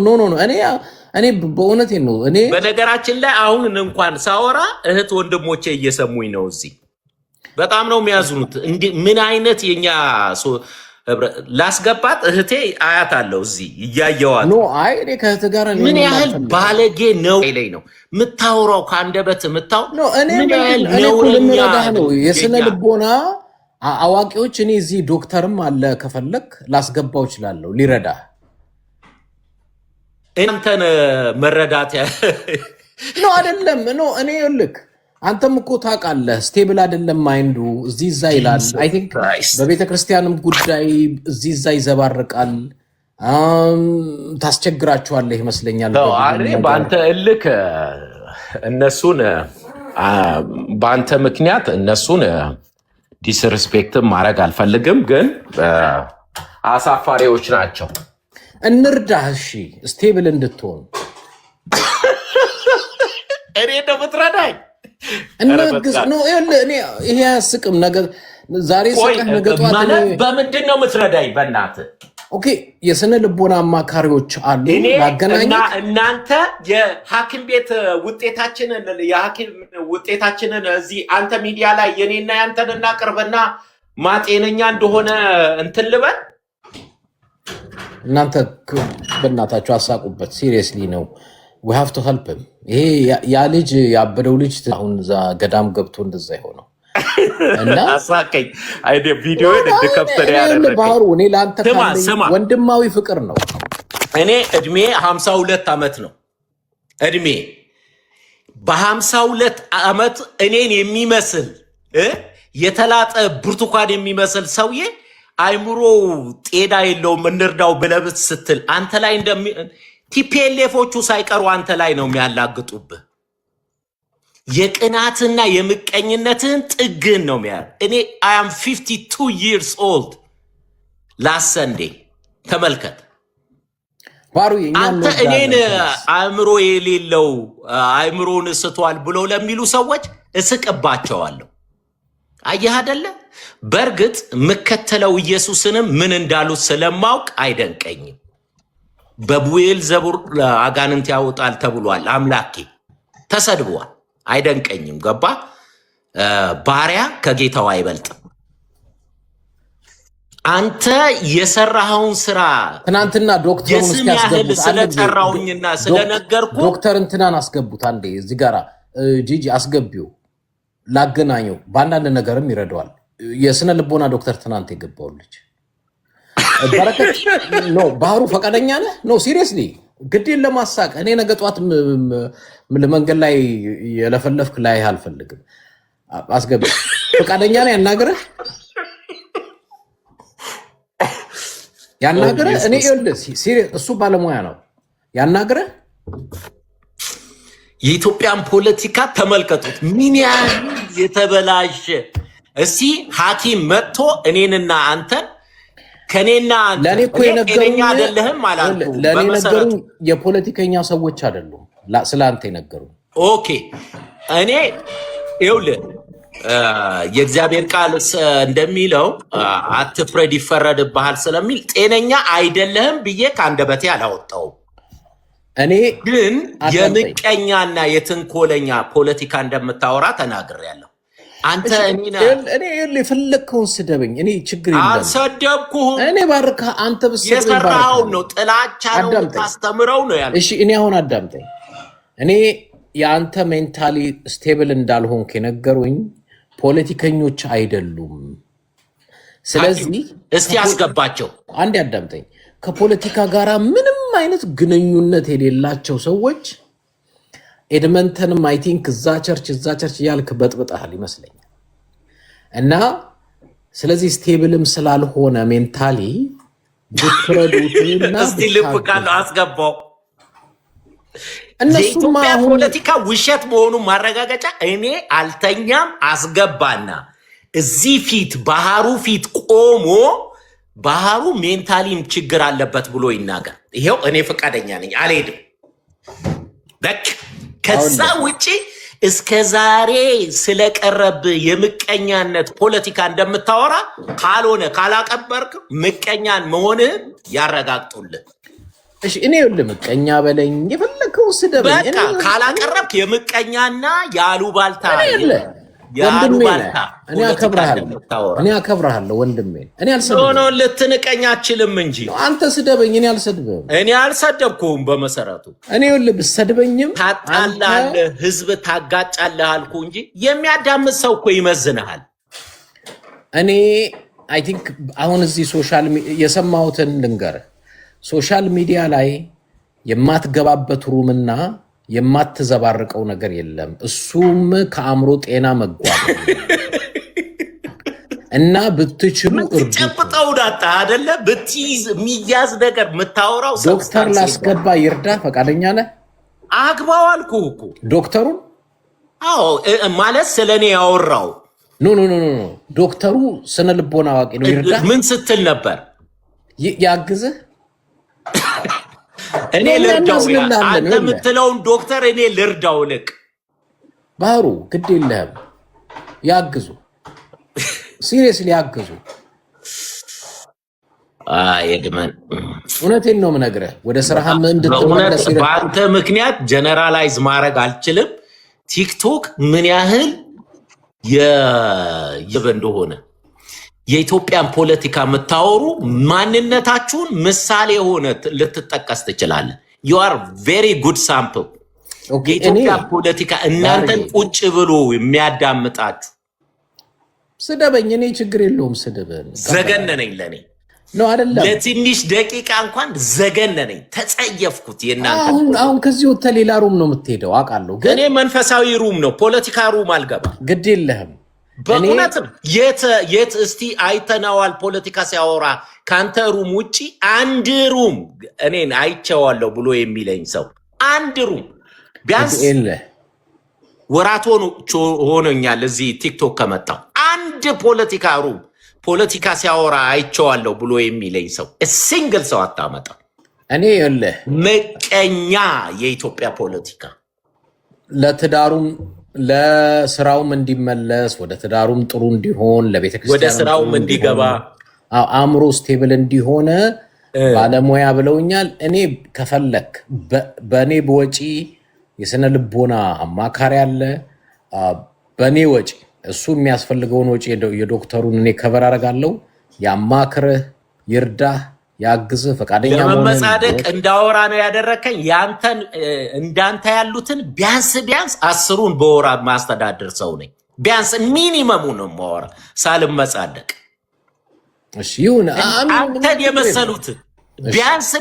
እኔ በእውነቴን ነው። እኔ
በነገራችን ላይ አሁን እንኳን ሳወራ እህት ወንድሞቼ እየሰሙኝ ነው። እዚህ በጣም ነው የሚያዝኑት። ምን አይነት የኛ ላስገባት እህቴ አያት አለው እዚህ እያየዋት
ኖ አይ እኔ ከእህት ጋር
ምን ያህል ባለጌ ነው ላይ ነው የምታወራው ከአንደበት የምታው ምን ያህል ነውረኛ
ነው። የስነ ልቦና አዋቂዎች እኔ እዚህ ዶክተርም አለ ከፈለክ ላስገባው እችላለሁ ሊረዳ።
አንተን መረዳት
ነው አይደለም? ነው እኔ ልክ አንተም እኮ ታውቃለህ፣ ስቴብል አይደለም ማይንዱ፣ እዚህ እዛ ይላል። አይ ቲንክ በቤተ ክርስቲያንም ጉዳይ እዚህ እዛ ይዘባርቃል። ታስቸግራቸዋለህ ይመስለኛል።
በአንተ እልክ እነሱን በአንተ ምክንያት እነሱን ዲስሪስፔክትም ማድረግ አልፈልግም፣ ግን አሳፋሪዎች ናቸው።
እንርዳህ፣ እሺ ስቴብል እንድትሆን
እኔ እንደምትረዳኝ
እንግዝ ነው። ይሄ አያስቅም። ነገር ዛሬ ስቀህ ነገ ጠዋት
በምንድን ነው የምትረዳኝ? በእናትህ
ኦኬ፣ የስነ ልቦና አማካሪዎች አሉ ማገናኘት።
እናንተ የሐኪም ቤት ውጤታችንን እዚህ አንተ ሚዲያ ላይ የኔና ያንተን እናቅርብና ማጤነኛ እንደሆነ እንትን ልበል።
እናንተ በእናታችሁ አሳቁበት። ሲሪየስሊ ነው። we have to help him። ይሄ ያ ልጅ ያበደው ልጅ አሁን እዛ ገዳም ገብቶ እንደዛ የሆነው እና
አሳቀኝ። ቪዲዮ እንድከፍተህ ያደረገኝ
ባህሩ እኔ ለአንተ ወንድማዊ ፍቅር ነው።
እኔ እድሜ 52 ዓመት ነው እድሜ። በ52 ዓመት እኔን የሚመስል የተላጠ ብርቱካን የሚመስል ሰውዬ አይምሮ ጤና የለውም እንርዳው ብለህ ስትል አንተ ላይ ቲፒኤልኤፎቹ ሳይቀሩ አንተ ላይ ነው የሚያላግጡብህ። የቅናትና የምቀኝነትን ጥግን ነው የሚያ እኔ I am 52 years old last Sunday ተመልከት። አንተ እኔን አእምሮ የሌለው አእምሮን ስቷል ብሎ ለሚሉ ሰዎች እስቅባቸዋለሁ። አየህ አይደለ? በእርግጥ የምከተለው ኢየሱስንም ምን እንዳሉት ስለማውቅ አይደንቀኝም። በቡኤል ዘቡር አጋንንት ያወጣል ተብሏል። አምላኬ ተሰድቧል። አይደንቀኝም። ገባ? ባሪያ ከጌታው አይበልጥም። አንተ የሰራኸውን ስራ
ትናንትና ዶክተሩን እስኪያስገቡት
ስለጠራውኝና ስለነገርኩ
ዶክተር እንትናን አስገቡት። አንዴ እዚህ ጋራ ጂጂ አስገቢው ላገናኘው። በአንዳንድ ነገርም ይረዳዋል። የስነ ልቦና ዶክተር ትናንት የገባው ልጅ በረከት ኖ ባህሩ ፈቃደኛ ነህ? ኖ ሲሪየስሊ ግዴን ለማሳቅ እኔ ነገ ጧት መንገድ ላይ የለፈለፍክ ላይ አልፈልግም። አስገቢ። ፈቃደኛ ነህ? ያናግረህ እኔ ሲሪየስ እሱ ባለሙያ ነው። ያናግረህ።
የኢትዮጵያን ፖለቲካ ተመልከቱት፣ ምን ያህል የተበላሸ። እስቲ ሐኪም መጥቶ እኔንና አንተን ከኔና
ለኔ እኮ የነገሩኝ
አይደለህም ማለት ነው።
ለኔ ነገሩኝ የፖለቲከኛ ሰዎች አይደሉም ስላንተ የነገሩኝ።
ኦኬ እኔ ይኸውልህ የእግዚአብሔር ቃል እንደሚለው አትፍረድ ይፈረድብሃል ስለሚል ጤነኛ አይደለህም ብዬ ከአንደበቴ አላወጣውም።
እኔ
ግን የምቀኛና የትንኮለኛ ፖለቲካ እንደምታወራ ተናግሬያለሁ። አንተ
እኔ የፈለግከውን ስደበኝ፣ እኔ ችግር የለም።
አልሰደብኩህም።
እኔ ባርካ አንተ ብትሰደበኝ
የሰራውን ነው ጥላቻ ነው ታስተምረው ነው ያለው።
እሺ እኔ አሁን አዳምጠኝ። እኔ የአንተ ሜንታሊ ስቴብል እንዳልሆንክ የነገሩኝ ፖለቲከኞች አይደሉም። ስለዚህ
እስቲ አስገባቸው።
አንድ አዳምጠኝ። ከፖለቲካ ጋር ምንም አይነት ግንኙነት የሌላቸው ሰዎች ኤድመንተንም አይ ቲንክ እዛ ቸርች እያልክ በጥብጣል ይመስለኛል። እና ስለዚህ ስቴብልም ስላልሆነ ሜንታሊ ብትረዱትና
እስቲ ልብ ካለው አስገባው።
እነሱማ
የኢትዮጵያ ፖለቲካ ውሸት መሆኑን ማረጋገጫ እኔ አልተኛም። አስገባና እዚህ ፊት ባህሩ ፊት ቆሞ ባህሩ ሜንታሊም ችግር አለበት ብሎ ይናገር። ይሄው እኔ ፈቃደኛ ነኝ፣ አልሄድም በቃ። ከዛ ውጪ እስከ ዛሬ ስለቀረብ የምቀኛነት ፖለቲካ እንደምታወራ ካልሆነ ካላቀበርክ ምቀኛን መሆንህን ያረጋግጡልህ።
እሺ እኔ ምቀኛ በለኝ የፈለከው ስደበኝ።
በቃ ካላቀረብክ የምቀኛና የአሉባልታ
እኔ አከብርሃለሁ ወንድሜ። እኔ አልሰድብህም።
ልትንቀኝ አችልም እንጂ
አንተ ስደበኝ፣ እኔ አልሰድብህም።
እኔ አልሰደብኩህም። በመሰረቱ
እኔ ብትሰድበኝም
ታጣላለህ፣ ህዝብ ታጋጫለህ አልኩ እንጂ የሚያዳምጥ ሰው እኮ ይመዝንሃል።
እኔ አይ ቲንክ አሁን እዚህ ሶሻል የሰማሁትን ልንገርህ። ሶሻል ሚዲያ ላይ የማትገባበት ሩምና የማትዘባርቀው ነገር የለም። እሱም ከአእምሮ ጤና መጓደል እና ብትችሉ
ጨብጠው ዳጣ አይደለ ብትይዝ የሚያዝ ነገር የምታወራው
ዶክተር ላስገባ ይርዳ ፈቃደኛ ነህ?
አግባው አልኩህ እኮ ዶክተሩን። አዎ ማለት ስለኔ ያወራው
ኖ ዶክተሩ ስነ ልቦና አዋቂ ነው። ይርዳ
ምን ስትል ነበር?
ያግዝህ
እኔ ልርዳው። አንተ የምትለውን ዶክተር እኔ ልርዳው። ልቅ
ባህሩ ግድ የለህም ያግዙ፣ ሲሪየስሊ ያግዙ።
የድመን
እውነቴን ነው የምነግርህ። ወደ ስራህም እንድትመለስ
በአንተ ምክንያት ጀነራላይዝ ማድረግ አልችልም። ቲክቶክ ምን ያህል እንደሆነ የኢትዮጵያን ፖለቲካ የምታወሩ ማንነታችሁን ምሳሌ የሆነ ልትጠቀስ ትችላለህ። ዩ አር ቬሪ ጉድ ሳምፕል። የኢትዮጵያ ፖለቲካ እናንተን ቁጭ ብሎ የሚያዳምጣችሁ
ስደበኝ፣ እኔ ችግር የለውም ስድብ።
ዘገነነኝ ለእኔ
ነው አይደለም።
ለትንሽ ደቂቃ እንኳን ዘገነነኝ፣ ተጸየፍኩት።
አሁን ከዚህ ወጥተህ ሌላ ሩም ነው የምትሄደው አውቃለሁ፣ ግን
እኔ መንፈሳዊ ሩም ነው ፖለቲካ ሩም አልገባም።
ግድ የለህም።
በእውነትም የት እስቲ አይተናዋል? ፖለቲካ ሲያወራ ከአንተ ሩም ውጭ አንድ ሩም እኔን አይቼዋለሁ ብሎ የሚለኝ ሰው አንድ ሩም ቢያንስ ወራት ሆኖኛል እዚህ ቲክቶክ ከመጣው አንድ ፖለቲካ ሩም ፖለቲካ ሲያወራ አይቼዋለሁ ብሎ የሚለኝ ሰው ሲንግል ሰው አታመጣም።
እኔ
መቀኛ የኢትዮጵያ ፖለቲካ
ለትዳሩም ለስራውም እንዲመለስ ወደ ትዳሩም ጥሩ እንዲሆን ለቤተክርስቲያን
ወደ ስራውም እንዲገባ
አእምሮ ስቴብል እንዲሆነ ባለሙያ ብለውኛል። እኔ ከፈለክ በእኔ በወጪ የስነ ልቦና አማካሪ አለ። በእኔ ወጪ እሱ የሚያስፈልገውን ወጪ የዶክተሩን እኔ ከበር አደርጋለሁ። ያማክርህ፣ ይርዳህ፣ ያግዝህ ፈቃደኛ
ለመመጻደቅ እንዳወራ ነው ያደረከኝ። ያንተን እንዳንተ ያሉትን ቢያንስ 10ሩን በወራ ማስተዳደር ሰው ነኝ። ቢያንስ ሚኒመሙ ነው ማወራ ሳልመጻደቅ።
እሺ ይሁን።
አንተን የመሰሉትን ቢያንስ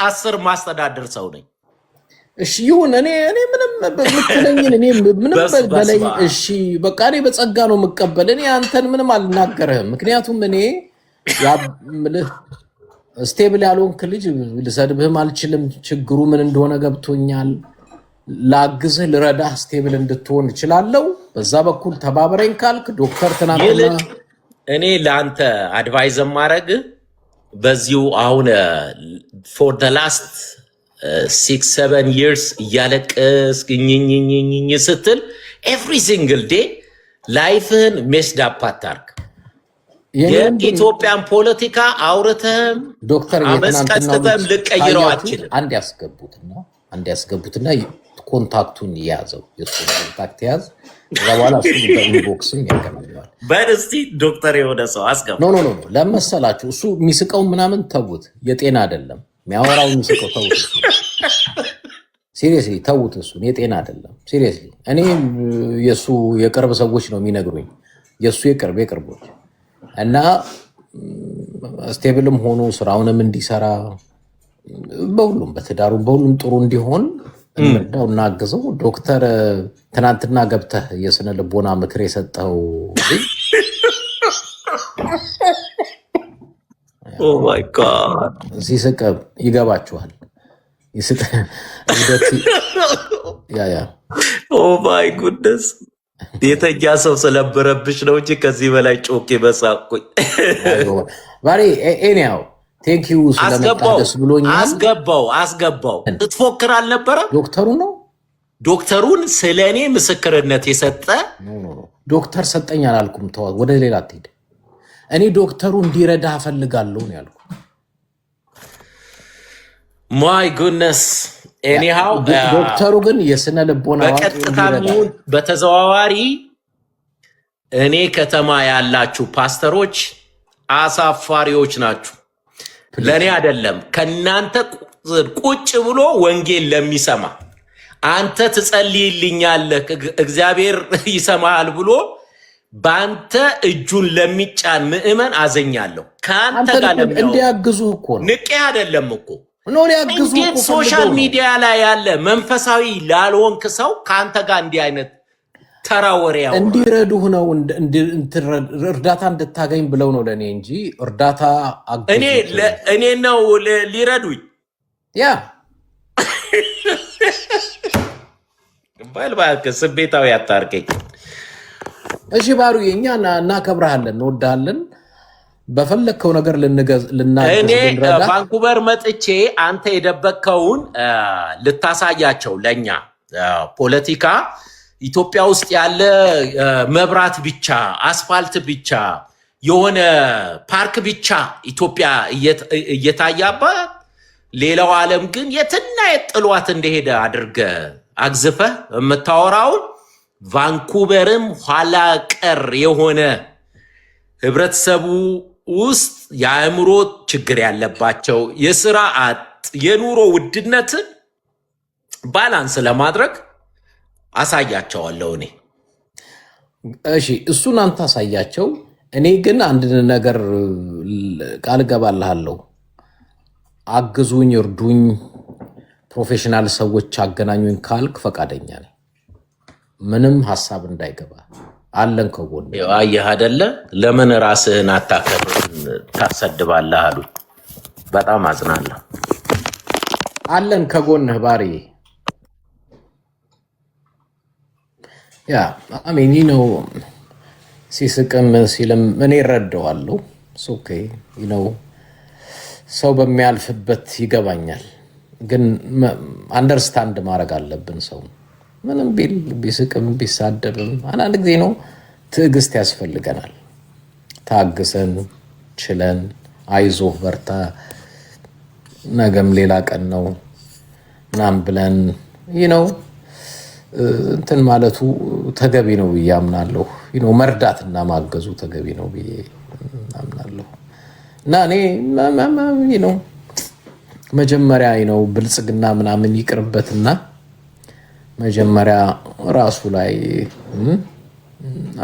10 ማስተዳደር ሰው ነኝ።
እሺ ይሁን። እኔ ምንም በምትለኝን እኔ ምንም በለኝ። እሺ በቃ እኔ በጸጋ ነው የምቀበል። እኔ አንተን ምንም አልናገርህም። ምክንያቱም እኔ ያምልህ ስቴብል ያልሆንክ ልጅ ልሰድብህም አልችልም። ችግሩ ምን እንደሆነ ገብቶኛል። ላግዝህ፣ ልረዳህ፣ ስቴብል እንድትሆን እችላለሁ። በዛ በኩል ተባበረኝ ካልክ ዶክተር ትናንትና
እኔ ለአንተ አድቫይዝ ማድረግ በዚሁ አሁን ፎር ደ ላስት 6-7 years እያለቀስክ ኝኝኝኝ ስትል ኤቭሪ ሲንግል ዴይ ላይፍህን ሜስዳፕ አታርግ። የኢትዮጵያን ፖለቲካ አውርተህም
ዶክተር
አመስቀጥተህም ልቀይረው አትችልም።
አንድ ያስገቡትና ኮንታክቱን ያዘው፣ የሱ ኮንታክት ያዝ። ከዛ በኋላ እሱ በኢንቦክስም ያገናኘዋል።
በእስቲ ዶክተር የሆነ ሰው አስገቡ።
ኖ ለመሰላችሁ እሱ የሚስቀው ምናምን ተውት፣ የጤና አይደለም የሚያወራው የሚስቀው ተውት። ሲሪየስሊ ተውት፣ እሱን የጤና አይደለም። ሲሪየስሊ እኔ የሱ የቅርብ ሰዎች ነው የሚነግሩኝ፣ የሱ የቅርቦች እና ስቴብልም ሆኖ ስራውንም እንዲሰራ በሁሉም በትዳሩም በሁሉም ጥሩ እንዲሆን እንርዳው፣ እናግዘው። ዶክተር ትናንትና ገብተህ የስነ ልቦና ምክር የሰጠው
ኦ ማይ ጋድ
ሲስቅ ይገባችኋል።
ኦ ማይ ጉድነስ የተኛ ሰው ስለበረብሽ ነው እንጂ ከዚህ በላይ ጮኬ በሳቁኝ።
ባሪ ኤኒያው ቴንክ ዩ ስለመጣ ደስ ብሎኛል።
አስገባው ስትፎክር አልነበረ? ዶክተሩን ስለ እኔ ምስክርነት የሰጠ
ዶክተር ሰጠኝ አላልኩም። ተዋት፣ ወደ ሌላ አትሄድ። እኔ ዶክተሩ እንዲረዳ እፈልጋለሁ ነው ያልኩት።
ማይ ጉድነስ ኤኒሃው
ዶክተሩ ግን የስነ ልቦና
በቀጥታም ይሁን በተዘዋዋሪ እኔ ከተማ ያላችሁ ፓስተሮች አሳፋሪዎች ናችሁ። ለእኔ አይደለም ከእናንተ ቁጭ ብሎ ወንጌል ለሚሰማ አንተ ትጸልይልኛለህ እግዚአብሔር ይሰማሃል ብሎ በአንተ እጁን ለሚጫን ምዕመን አዘኛለሁ። ከአንተ ጋር
እንዲያግዙ እኮ ነው።
ንቄ አይደለም እኮ
ሊያግዙ
እንዴት ሶሻል ሚዲያ ላይ ያለ መንፈሳዊ ላልሆንክ ሰው ከአንተ ጋር እንዲህ አይነት ተራ ወሬ ያወራል?
እንዲረዱህ ነው እርዳታ እንድታገኝ ብለው ነው ለእኔ እንጂ እርዳታ
እኔ ነው ሊረዱኝ።
ያ
ባል እባክህ ስቤታዊ አታርቀኝ።
እሺ ባሩ እኛ እናከብረሃለን፣ እንወድሃለን። በፈለግከው ነገር ልናገዝ
እኔ ቫንኩቨር መጥቼ አንተ የደበቅከውን ልታሳያቸው ለእኛ ፖለቲካ ኢትዮጵያ ውስጥ ያለ መብራት ብቻ አስፋልት ብቻ የሆነ ፓርክ ብቻ ኢትዮጵያ እየታያባት ሌላው ዓለም ግን የትና የጥሏት እንደሄደ አድርገ አግዝፈህ የምታወራውን ቫንኩቨርም ኋላ ቀር የሆነ ህብረተሰቡ ውስጥ የአእምሮ ችግር ያለባቸው የስራ አጥ የኑሮ ውድነትን ባላንስ ለማድረግ አሳያቸዋለሁ እኔ።
እሺ እሱን አንተ አሳያቸው። እኔ ግን አንድ ነገር ቃል ገባልሃለሁ። አግዙኝ፣ እርዱኝ፣ ፕሮፌሽናል ሰዎች አገናኙኝ ካልክ ፈቃደኛ ነኝ። ምንም ሀሳብ እንዳይገባ አለን ከጎን።
አየህ አይደለ? ለምን ራስህን አታከብርም ታሰድባለህ አሉ። በጣም አዝናለሁ።
አለን ከጎንህ ባሪ። ያ አሜን ነው። ሲስቅም ሲልም እኔ እረዳዋለሁ። ኦኬ ነው። ሰው በሚያልፍበት ይገባኛል። ግን አንደርስታንድ ማድረግ አለብን። ሰው ምንም ቢስቅም ቢሳደብም አንዳንድ ጊዜ ነው ትዕግስት ያስፈልገናል። ታግሰን ችለን አይዞህ በርታ ነገም ሌላ ቀን ነው ምናምን ብለን ነው እንትን ማለቱ ተገቢ ነው ብዬ አምናለሁ። መርዳትና ማገዙ ተገቢ ነው ብዬ አምናለሁ። እና እኔ ነው መጀመሪያ ብልጽግና ምናምን ይቅርበትና መጀመሪያ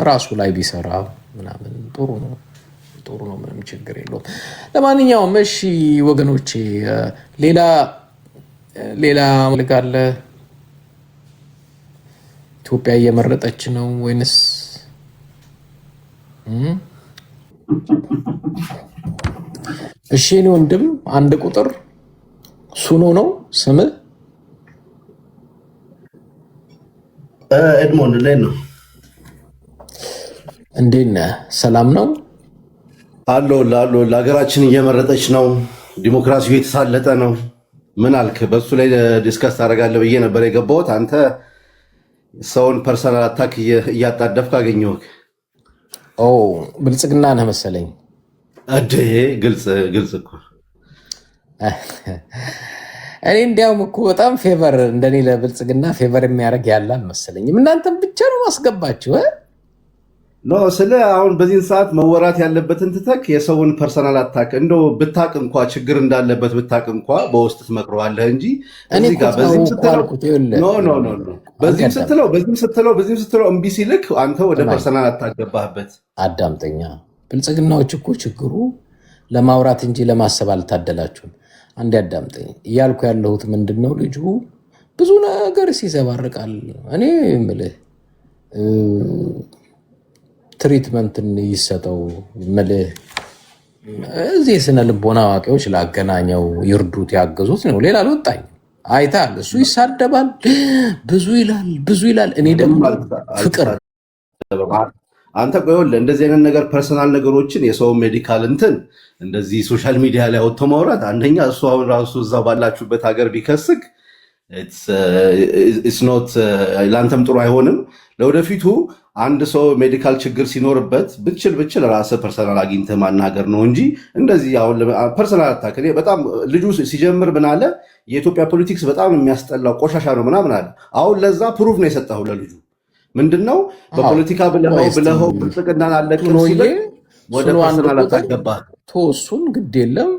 ራሱ ላይ ቢሰራ ምናምን ጥሩ ነው። ምንም ችግር የለውም። ለማንኛውም እሺ ወገኖቼ፣ ሌላ ልጋለ ኢትዮጵያ እየመረጠች ነው ወይንስ? እሺ እኔ ወንድም አንድ ቁጥር ሱኖ ነው ስምህ?
ኤድሞንድ ላይ ነው።
እንዴት ነህ? ሰላም ነው
አሎ ለሀገራችን እየመረጠች ነው። ዲሞክራሲው የተሳለጠ ነው። ምን አልክ? በሱ ላይ ዲስከስ ታደርጋለህ ብዬ ነበር የገባሁት። አንተ ሰውን ፐርሰናል አታክ እያጣደፍክ አገኘሁህ።
ብልጽግና ነህ መሰለኝ።
አዴ ግልጽ እኮ
እኔ እንዲያውም እኮ በጣም ፌቨር እንደኔ ለብልጽግና ፌቨር የሚያደርግ ያለ አልመሰለኝም። እናንተም ብቻ ነው ማስገባችሁ
ኖ ስለ አሁን በዚህን ሰዓት መወራት ያለበትን ትተክ የሰውን ፐርሰናል አታክ እንደው ብታቅ እንኳ ችግር እንዳለበት ብታቅ እንኳ በውስጥ ትመክረዋለህ እንጂ እዚህ ጋር በዚህም ስትለው እምቢ ሲልክ አንተ ወደ ፐርሰናል አታገባህበት።
አዳምጠኛ ብልጽግናዎች እኮ ችግሩ ለማውራት እንጂ ለማሰብ አልታደላችሁም። አንድ አዳምጠኝ እያልኩ ያለሁት ምንድነው፣ ልጁ ብዙ ነገር ሲዘባርቃል። እኔ የምልህ ትሪትመንትን ይሰጠው ምልህ እዚህ የስነ ልቦና አዋቂዎች ላገናኘው፣ ይርዱት፣ ያገዙት ነው። ሌላ አልወጣኝ። አይታል እሱ ይሳደባል፣ ብዙ ይላል። እኔ ደግሞ ፍቅር
አንተ ቆይወለ እንደዚህ አይነት ነገር ፐርሰናል ነገሮችን የሰው ሜዲካል እንትን እንደዚህ ሶሻል ሚዲያ ላይ ወጥቶ ማውራት አንደኛ እሱ አሁን ራሱ እዛው ባላችሁበት ሀገር ቢከስግ ለአንተም ጥሩ አይሆንም። ለወደፊቱ አንድ ሰው ሜዲካል ችግር ሲኖርበት ብችል ራስህ ፐርሰናል አግኝተህ ማናገር ነው እንጂ እንደዚህ አሁን ፐርሰናል አታክ። በጣም ልጁ ሲጀምር ምን አለ፣ የኢትዮጵያ ፖለቲክስ በጣም የሚያስጠላው ቆሻሻ ነው ምናምን አለ። አሁን ለዛ ፕሩፍ ነው የሰጠኸው ለልጁ። ምንድነው በፖለቲካ ብለኸው ብልጽግናን አለቅም ሲል ወደ ፐርሰናል አታክ ገባህ።
እሱን ግድ የለም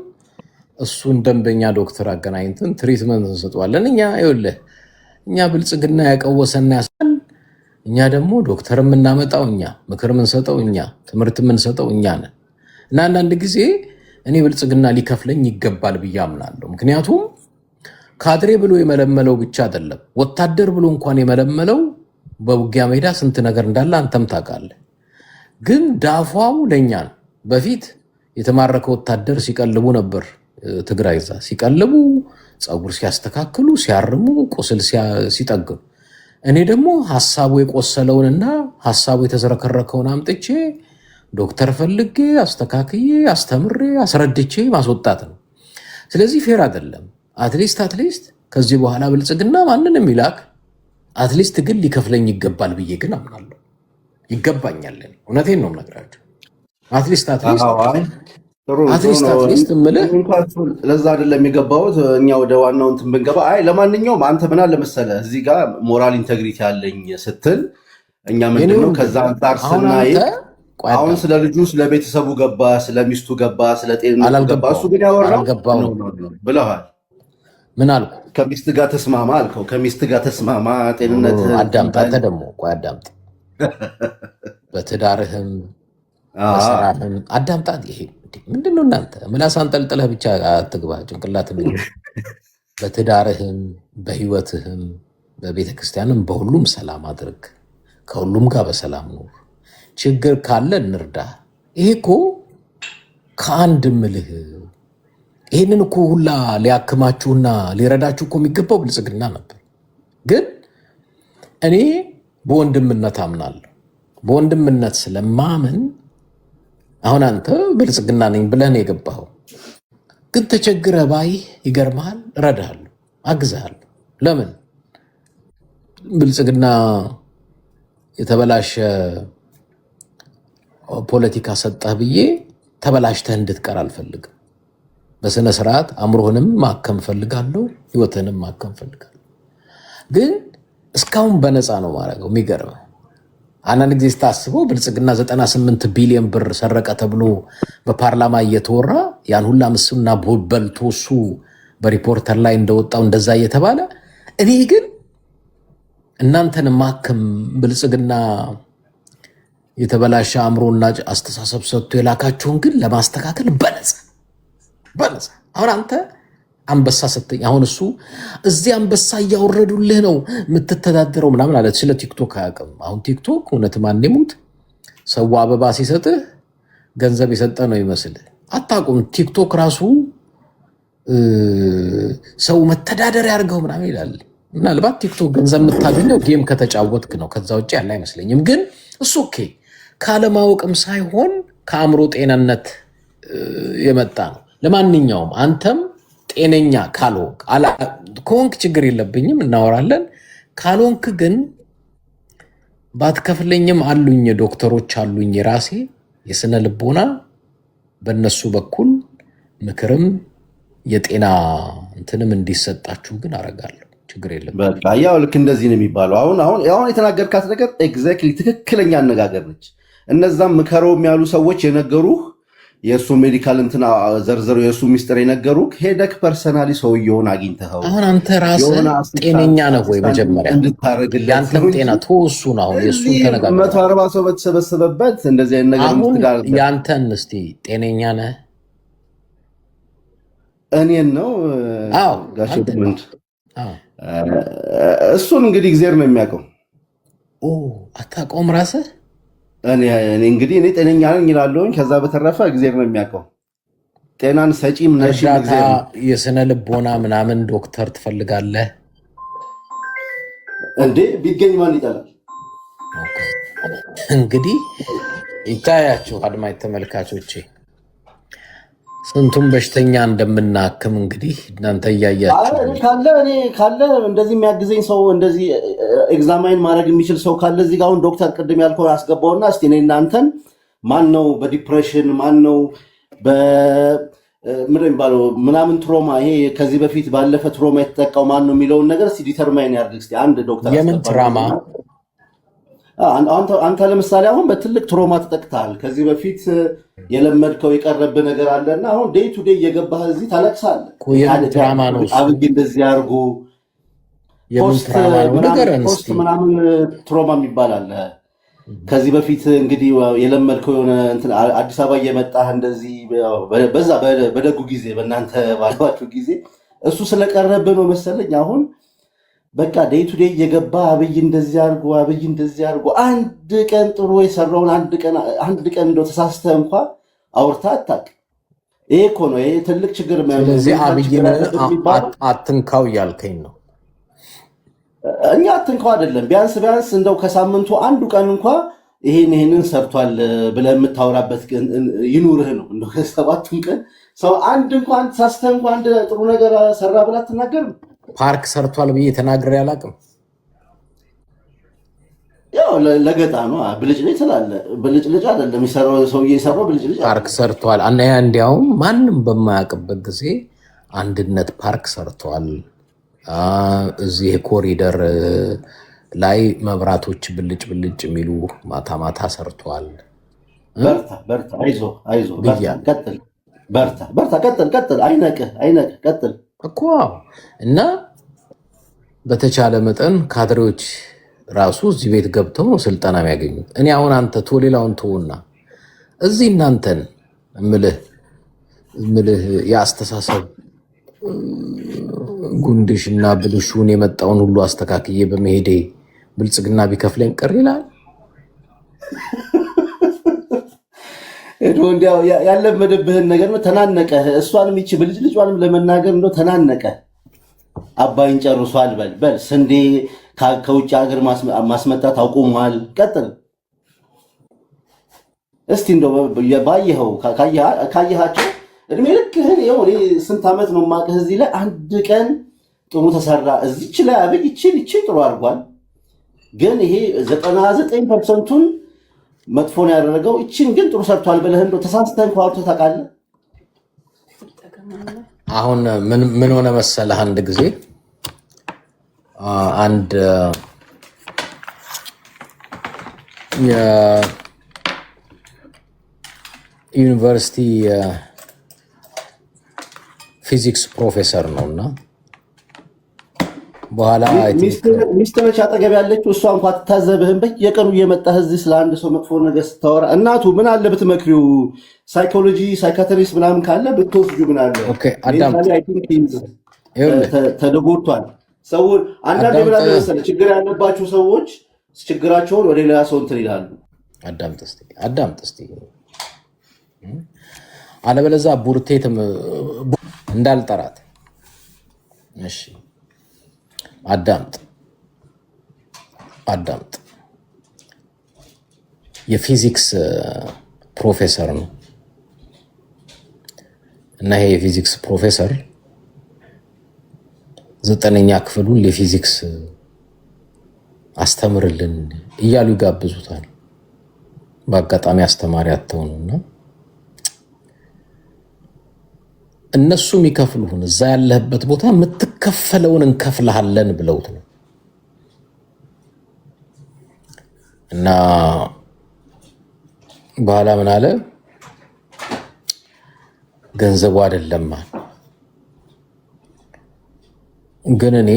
እሱን ደንበኛ ዶክተር አገናኝተን ትሪትመንት እንሰጠዋለን። እኛ ብልጽግና ያቀወሰና ያሳል። እኛ ደግሞ ዶክተር የምናመጣው እኛ፣ ምክር የምንሰጠው እኛ፣ ትምህርት የምንሰጠው እኛ ነን። እና አንዳንድ ጊዜ እኔ ብልጽግና ሊከፍለኝ ይገባል ብዬ አምናለሁ። ምክንያቱም ካድሬ ብሎ የመለመለው ብቻ አይደለም፣ ወታደር ብሎ እንኳን የመለመለው በውጊያ ሜዳ ስንት ነገር እንዳለ አንተም ታውቃለህ። ግን ዳፏው ለእኛ ነው። በፊት የተማረከ ወታደር ሲቀልቡ ነበር። ትግራይ እዛ ሲቀልቡ፣ ፀጉር ሲያስተካክሉ፣ ሲያርሙ፣ ቁስል ሲጠግኑ፣ እኔ ደግሞ ሀሳቡ የቆሰለውንና ሀሳቡ የተዝረከረከውን አምጥቼ ዶክተር ፈልጌ አስተካክዬ አስተምሬ አስረድቼ ማስወጣት ነው። ስለዚህ ፌር አይደለም። አትሊስት ከዚህ በኋላ ብልጽግና ማንንም ይላክ፣ አትሊስት ግን ሊከፍለኝ ይገባል ብዬ ግን አምናለሁ። ይገባኛል። እውነቴን ነው የምነግራቸው። አትሊስት እምልህ
ለዛ አይደለም የገባሁት። እኛ ወደ ዋናው እንትን ብንገባ፣ ለማንኛውም አንተ ምን አለ መሰለህ እዚህ ጋር ሞራል ኢንቴግሪቲ ያለኝ ስትል እኛ ምንድነው ከዛ አንጻር ስናይ አሁን ስለ ልጁ ስለ ቤተሰቡ ገባ፣ ስለ ሚስቱ ገባ፣ ስለ ጤንነቱ ገባ። እሱ ግን ያወራው ብለሃል።
ምን አልኩ?
ከሚስት ጋር ተስማማ አልከው። ከሚስት ጋር ተስማማ፣ ጤንነት
አዳምጥ። አንተ ደግሞ ቆይ አዳምጥ። በትዳርህም በስራህም አዳምጣት። ይሄ ምንድነው እናንተ ምላስ አንጠልጥለህ ብቻ አትግባ ጭንቅላት። በትዳርህም በህይወትህም በቤተክርስቲያንም በሁሉም ሰላም አድርግ። ከሁሉም ጋር በሰላም ኑር። ችግር ካለ እንርዳ። ይሄ እኮ ከአንድ ምልህ ይህንን እኮ ሁላ ሊያክማችሁና ሊረዳችሁ እኮ የሚገባው ብልጽግና ነበር። ግን እኔ በወንድምነት አምናለሁ። በወንድምነት ስለማምን አሁን አንተ ብልጽግና ነኝ ብለን የገባኸው ግን ተቸግረ ባይ ይገርመሃል፣ እረዳሃለሁ፣ አግዝሃለሁ። ለምን ብልጽግና የተበላሸ ፖለቲካ ሰጠህ ብዬ ተበላሽተህ እንድትቀር አልፈልግም። በስነ ስርዓት አእምሮህንም ማከም ፈልጋለሁ፣ ህይወትህንም ማከም ፈልጋለሁ። ግን እስካሁን በነፃ ነው ማድረገው። የሚገርመው አንዳንድ ጊዜ ስታስበው ብልጽግና 98 ቢሊዮን ብር ሰረቀ ተብሎ በፓርላማ እየተወራ ያን ሁላ ምስና በልቶ እሱ በሪፖርተር ላይ እንደወጣው እንደዛ እየተባለ እኔ ግን እናንተን ማከም ብልጽግና የተበላሸ አእምሮና አስተሳሰብ ሰጥቶ የላካችሁን ግን ለማስተካከል በነፃ አሁን አንተ አንበሳ ሰጠኝ። አሁን እሱ እዚህ አንበሳ እያወረዱልህ ነው የምትተዳደረው ምናምን አለ። ስለ ቲክቶክ አያውቅም። አሁን ቲክቶክ እውነት ማን ይሙት ሰው አበባ ሲሰጥህ ገንዘብ የሰጠ ነው ይመስልህ። አታውቁም። ቲክቶክ ራሱ ሰው መተዳደር ያድርገው ምናምን ይላል። ምናልባት ቲክቶክ ገንዘብ የምታገኘው ጌም ከተጫወትክ ነው። ከዛ ውጭ ያለ አይመስለኝም። ግን እሱ ኦኬ ካለማወቅም ሳይሆን ከአእምሮ ጤንነት የመጣ ነው። ለማንኛውም አንተም ጤነኛ ከሆንክ ችግር የለብኝም፣ እናወራለን። ካልሆንክ ግን ባትከፍለኝም አሉኝ ዶክተሮች አሉኝ የራሴ የስነ ልቦና፣ በእነሱ በኩል ምክርም የጤና እንትንም እንዲሰጣችሁ ግን አረጋለሁ። ችግር የለም።
በቃ ያው ልክ እንደዚህ ነው የሚባለው። አሁን የተናገርካት ነገር ኤግዛክትሊ ትክክለኛ አነጋገር ነች። እነዛም ምከረውም ያሉ ሰዎች የነገሩህ የእሱ ሜዲካል እንትና ዘርዘሩ የእሱ ሚስጥር የነገሩህ ሄደክ ፐርሰናሊ ሰውየውን አግኝተኸው
አሁን አንተ ራስህ ጤነኛ ነህ ወይ? መጀመሪያ ያንተን ጤና ተወሱን። አሁን የእሱን ተነጋግረን
140 ሰው በተሰበሰበበት እንደዚህ አይነት ነገር
አሁን ያንተን እስቲ ጤነኛ ነህ?
እኔን ነው ጋሽ ምንድ እሱን እንግዲህ እግዚአብሔር ነው የሚያውቀው።
አታውቀውም ራስህ?
እኔ እንግዲህ እኔ ጤነኛ ነኝ እላለሁኝ። ከዛ በተረፈ እግዚአብሔር ነው የሚያውቀው። ጤናን ሰጪም ነሽ።
የስነ ልቦና ምናምን ዶክተር ትፈልጋለህ
እንዴ? ቢገኝ ማን ይጠላል?
እንግዲህ ይታያችሁ አድማጭ ተመልካቾቼ ስንቱን በሽተኛ እንደምናክም እንግዲህ እናንተ እያያችሁ
ካለ እንደዚህ የሚያግዘኝ ሰው እንደዚህ ኤግዛማይን ማድረግ የሚችል ሰው ካለ እዚህ ጋር አሁን ዶክተር ቅድም ያልከውን አስገባውና እስቲ እኔ እናንተን ማን ነው በዲፕሬሽን ማን ነው ምንድን የሚባለው ምናምን ትሮማ ይሄ ከዚህ በፊት ባለፈ ትሮማ የተጠቃው ማን ነው የሚለውን ነገር እስቲ ዲተርማይን ያድርግ። እስቲ አንድ ዶክተር
የምን ትራማ
አንተ ለምሳሌ አሁን በትልቅ ትሮማ ተጠቅተሃል። ከዚህ በፊት የለመድከው የቀረብህ ነገር አለና አሁን ዴይ ቱ ዴይ እየገባህ እዚህ ታለቅሳለህ። አብጌ እንደዚህ አድርጎ ፖስት ምናምን ትሮማ የሚባል አለ። ከዚህ በፊት እንግዲህ የለመድከው የሆነ አዲስ አበባ እየመጣህ እንደዚህ በዛ በደጉ ጊዜ በእናንተ ባለባችሁ ጊዜ እሱ ስለቀረብህ ነው መሰለኝ አሁን በቃ ዴይ ቱ ዴይ እየገባ አብይ እንደዚህ አድርጎ አንድ ቀን ጥሩ የሰራውን አንድ ቀን እንደው ተሳስተህ እንኳ አውርታ አታውቅም። ይሄ እኮ ነው ይሄ ትልቅ ችግር።
ስለዚህ አብይን አትንካው እያልከኝ ነው?
እኛ አትንካው አይደለም፣ ቢያንስ እንደው ከሳምንቱ አንዱ ቀን እንኳ ይሄንን ሰርቷል ብለህ የምታወራበት ይኑርህ ነው። እንደው ከሰባቱም ቀን ሰው አንድ እንኳን ተሳስተህ እንኳ አንድ ጥሩ ነገር ሰራ ብላ አትናገርም?
ፓርክ ሰርቷል ብዬ ተናግሬ አላውቅም።
ያው ለገጣ ነው ብልጭልጭ ትላለህ። ብልጭልጭ አይደለም የሚሰራው ሰውዬ የሰራው ብልጭልጭ
ፓርክ ሰርቷል። እንዲያውም ማንም በማያውቅበት ጊዜ አንድነት ፓርክ ሰርቷል። እዚህ ኮሪደር ላይ መብራቶች ብልጭ ብልጭ የሚሉ ማታ ማታ ሰርቷል።
በርታ፣ አይዞህ፣ ቀጥል፣ አይነቅህ፣ ቀጥል
እኮ እና በተቻለ መጠን ካድሬዎች ራሱ እዚህ ቤት ገብተው ነው ስልጠና የሚያገኙት። እኔ አሁን አንተ ሌላውን ተውና እዚህ እናንተን እምልህ የአስተሳሰብ ጉንድሽ እና ብልሹን የመጣውን ሁሉ አስተካክዬ በመሄዴ ብልጽግና ቢከፍለኝ ቅር ይላል።
እንዲያው ያለመደብህን ነገር ነው ተናነቀህ። እሷንም ይቺ ብልጭልጯንም ለመናገር እንደው ተናነቀ። አባይን ጨርሷል በል ስንዴ ከውጭ ሀገር ማስመጣት አቁሟል። ቀጥል እስቲ እንደው ባየኸው ካየሃቸው እድሜ ልክህን ይኸው እኔ ስንት ዓመት ነው የማውቅህ። እዚህ ላይ አንድ ቀን ጥሩ ተሰራ እዚች ላይ አብይ ይችል ጥሩ አድርጓል። ግን ይሄ 99%ቱን መጥፎ ነው ያደረገው። እችን ግን ጥሩ ሰርቷል ብለህ እንደው ተሳስተህ እንኳን አውርተህ ታውቃለህ?
አሁን ምን ሆነ መሰለህ፣ አንድ ጊዜ አንድ የዩኒቨርሲቲ ፊዚክስ ፕሮፌሰር ነውና በኋላ
ሚስት ነች አጠገብ ያለችው። እሷ እንኳን ትታዘብህም። በየቀኑ እየመጣህ እዚህ ስለ አንድ ሰው መጥፎ ነገር ስታወራ እናቱ ምን አለ ብትመክሪው፣ ሳይኮሎጂ ሳይካትሪስት ምናምን ካለ ብትወስጁ ምን አለ። ተደጎድቷል ሰው። አንዳንድ ምን አለ መሰለህ ችግር ያለባቸው ሰዎች ችግራቸውን ወደ ሌላ ሰው እንትን ይላሉ።
አዳምጥ እስቲ አለበለዚያ ቡርቴትም እንዳልጠራት። እሺ አዳምጥ። የፊዚክስ ፕሮፌሰር ነው እና ይሄ የፊዚክስ ፕሮፌሰር 9ኛ ክፍሉን ለፊዚክስ አስተምርልን እያሉ ይጋብዙታል። በአጋጣሚ አስተማሪ አተውኑና እነሱ የሚከፍሉህን እዛ ያለህበት ቦታ የምትከፈለውን እንከፍልሃለን ብለውት ነው። እና በኋላ ምን አለ፣ ገንዘቡ አይደለም ግን እኔ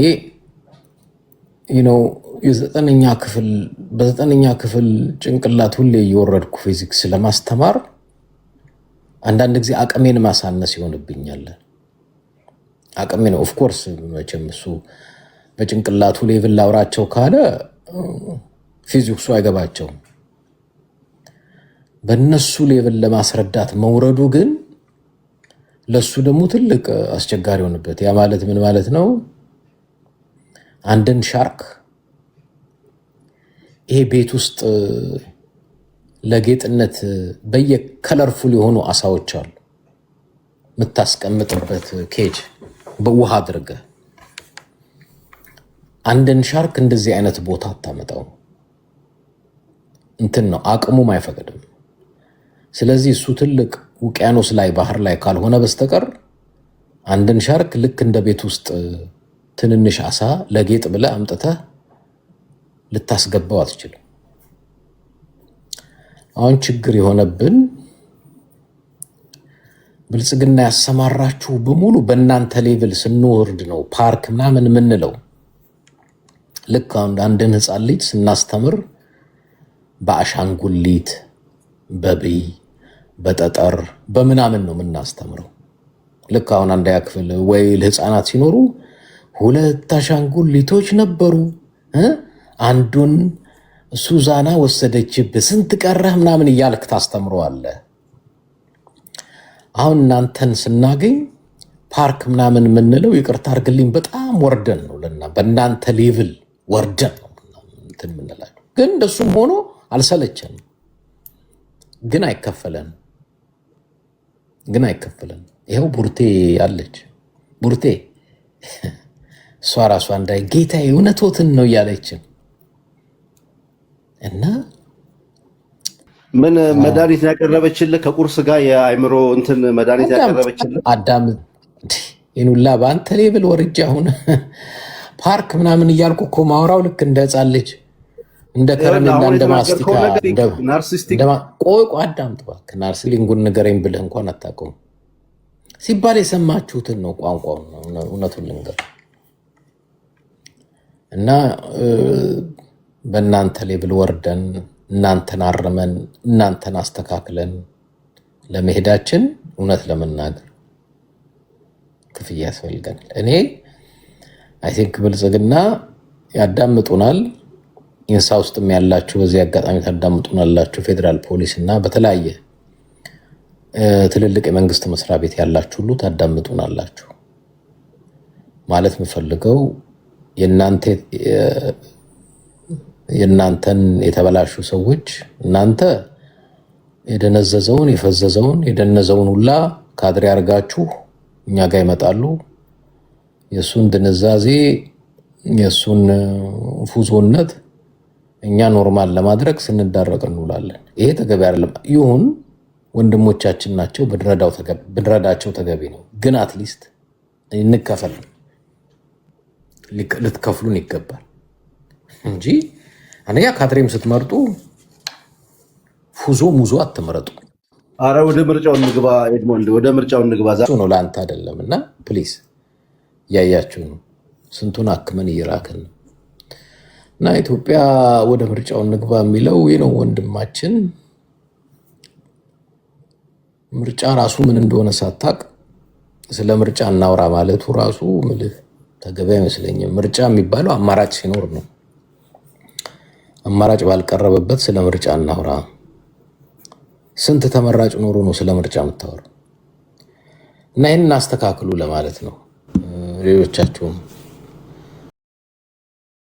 በ9ኛ ክፍል ጭንቅላት ሁሌ እየወረድኩ ፊዚክስ ለማስተማር አንዳንድ ጊዜ አቅሜን ማሳነስ ይሆንብኛል። አቅሜ ነው ኦፍኮርስ መቼም እሱ በጭንቅላቱ ሌቭል ላውራቸው ካለ ፊዚክሱ አይገባቸውም። በእነሱ ሌቭል ለማስረዳት መውረዱ ግን ለሱ ደግሞ ትልቅ አስቸጋሪ ሆነበት። ያ ማለት ምን ማለት ነው? አንድን ሻርክ ይሄ ቤት ውስጥ ለጌጥነት በየከለርፉል የሆኑ አሳዎች አሉ የምታስቀምጥበት ኬጅ በውሃ አድርገህ አንድን ሻርክ እንደዚህ አይነት ቦታ አታመጣው። እንትን ነው አቅሙም አይፈቅድም። ስለዚህ እሱ ትልቅ ውቅያኖስ ላይ ባህር ላይ ካልሆነ በስተቀር አንድን ሻርክ ልክ እንደ ቤት ውስጥ ትንንሽ አሳ ለጌጥ ብለህ አምጥተህ ልታስገባው አትችልም። አሁን ችግር የሆነብን ብልጽግና ያሰማራችሁ በሙሉ በእናንተ ሌቭል ስንወርድ ነው ፓርክ ምናምን የምንለው። ልክ አንድን ህፃን ልጅ ስናስተምር በአሻንጉሊት በብይ በጠጠር በምናምን ነው የምናስተምረው። ልክ አሁን አንደኛ ክፍል ወይ ህፃናት ሲኖሩ 2 አሻንጉሊቶች ነበሩ፣ አንዱን ሱዛና ወሰደችብህ፣ ስንት ቀረህ ምናምን እያልክ ታስተምረዋለህ። አሁን እናንተን ስናገኝ ፓርክ ምናምን የምንለው ይቅርታ አድርግልኝ በጣም ወርደን ነው በእናንተ ሌቭል ወርደን ነው እንትን የምንላቸው። ግን እንደሱም ሆኖ አልሰለቸንም። ግን አይከፈለን። ይኸው ቡርቴ አለች። ቡርቴ እሷ ራሷ እንዳይ ጌታዬ እውነቶትን ነው እያለችን እና
ምን መድኃኒት ያቀረበችልህ ከቁርስ ጋር የአእምሮ እንትን መድኃኒት ያቀረበችልህ
አዳም ይኑላ በአንተ ሌብል ወርጃ አሁን ፓርክ ምናምን እያልኩ እኮ ማውራው ልክ እንደ ህፃን ልጅ እንደ ከረሜላ እንደ ማስቲካ ቆይ አዳምጥ እባክህ። ናርሲሊንጉን ንገረኝ ብለህ እንኳን አታውቀውም ሲባል የሰማችሁትን ነው ቋንቋው እውነቱን ልንገር እና በእናንተ ሌብል ወርደን እናንተን አርመን እናንተን አስተካክለን ለመሄዳችን እውነት ለመናገር ክፍያ ያስፈልገናል። እኔ አይ ቲንክ ብልጽግና ያዳምጡናል። ኢንሳ ውስጥም ያላችሁ በዚህ አጋጣሚ ታዳምጡናላችሁ። ፌዴራል ፖሊስ እና በተለያየ ትልልቅ የመንግስት መስሪያ ቤት ያላችሁ ሁሉ ታዳምጡናላችሁ። ማለት የምፈልገው የእናንተን የተበላሹ ሰዎች እናንተ የደነዘዘውን የፈዘዘውን የደነዘውን ሁላ ካድሬ አድርጋችሁ እኛ ጋር ይመጣሉ። የእሱን ድንዛዜ የእሱን ፉዞነት እኛ ኖርማል ለማድረግ ስንዳረቅ እንውላለን። ይሄ ተገቢ አይደለም። ይሁን ወንድሞቻችን ናቸው፣ ብንረዳቸው ተገቢ ነው። ግን አትሊስት እንከፈል፣ ልትከፍሉን ይገባል እንጂ አንደኛ ካድሬም ስትመርጡ ፉዞ ሙዞ አትመረጡ።
አረ ወደ ምርጫው እንግባ ኤድሞንድ፣ ወደ ምርጫው እንግባ።
ነው ለአንተ አይደለም እና ፕሊዝ እያያችሁ ነው። ስንቱን አክመን እየራክን ነው እና ኢትዮጵያ ወደ ምርጫው እንግባ የሚለው ይህ ነው። ወንድማችን ምርጫ ራሱ ምን እንደሆነ ሳታቅ ስለ ምርጫ እናውራ ማለቱ ራሱ ምልህ ተገቢ አይመስለኝም። ምርጫ የሚባለው አማራጭ ሲኖር ነው። አማራጭ ባልቀረበበት ስለ ምርጫ እናውራ። ስንት ተመራጭ ኖሮ ነው ስለ ምርጫ የምታወራው? እና ይህንን አስተካክሉ ለማለት ነው። ሌሎቻችሁም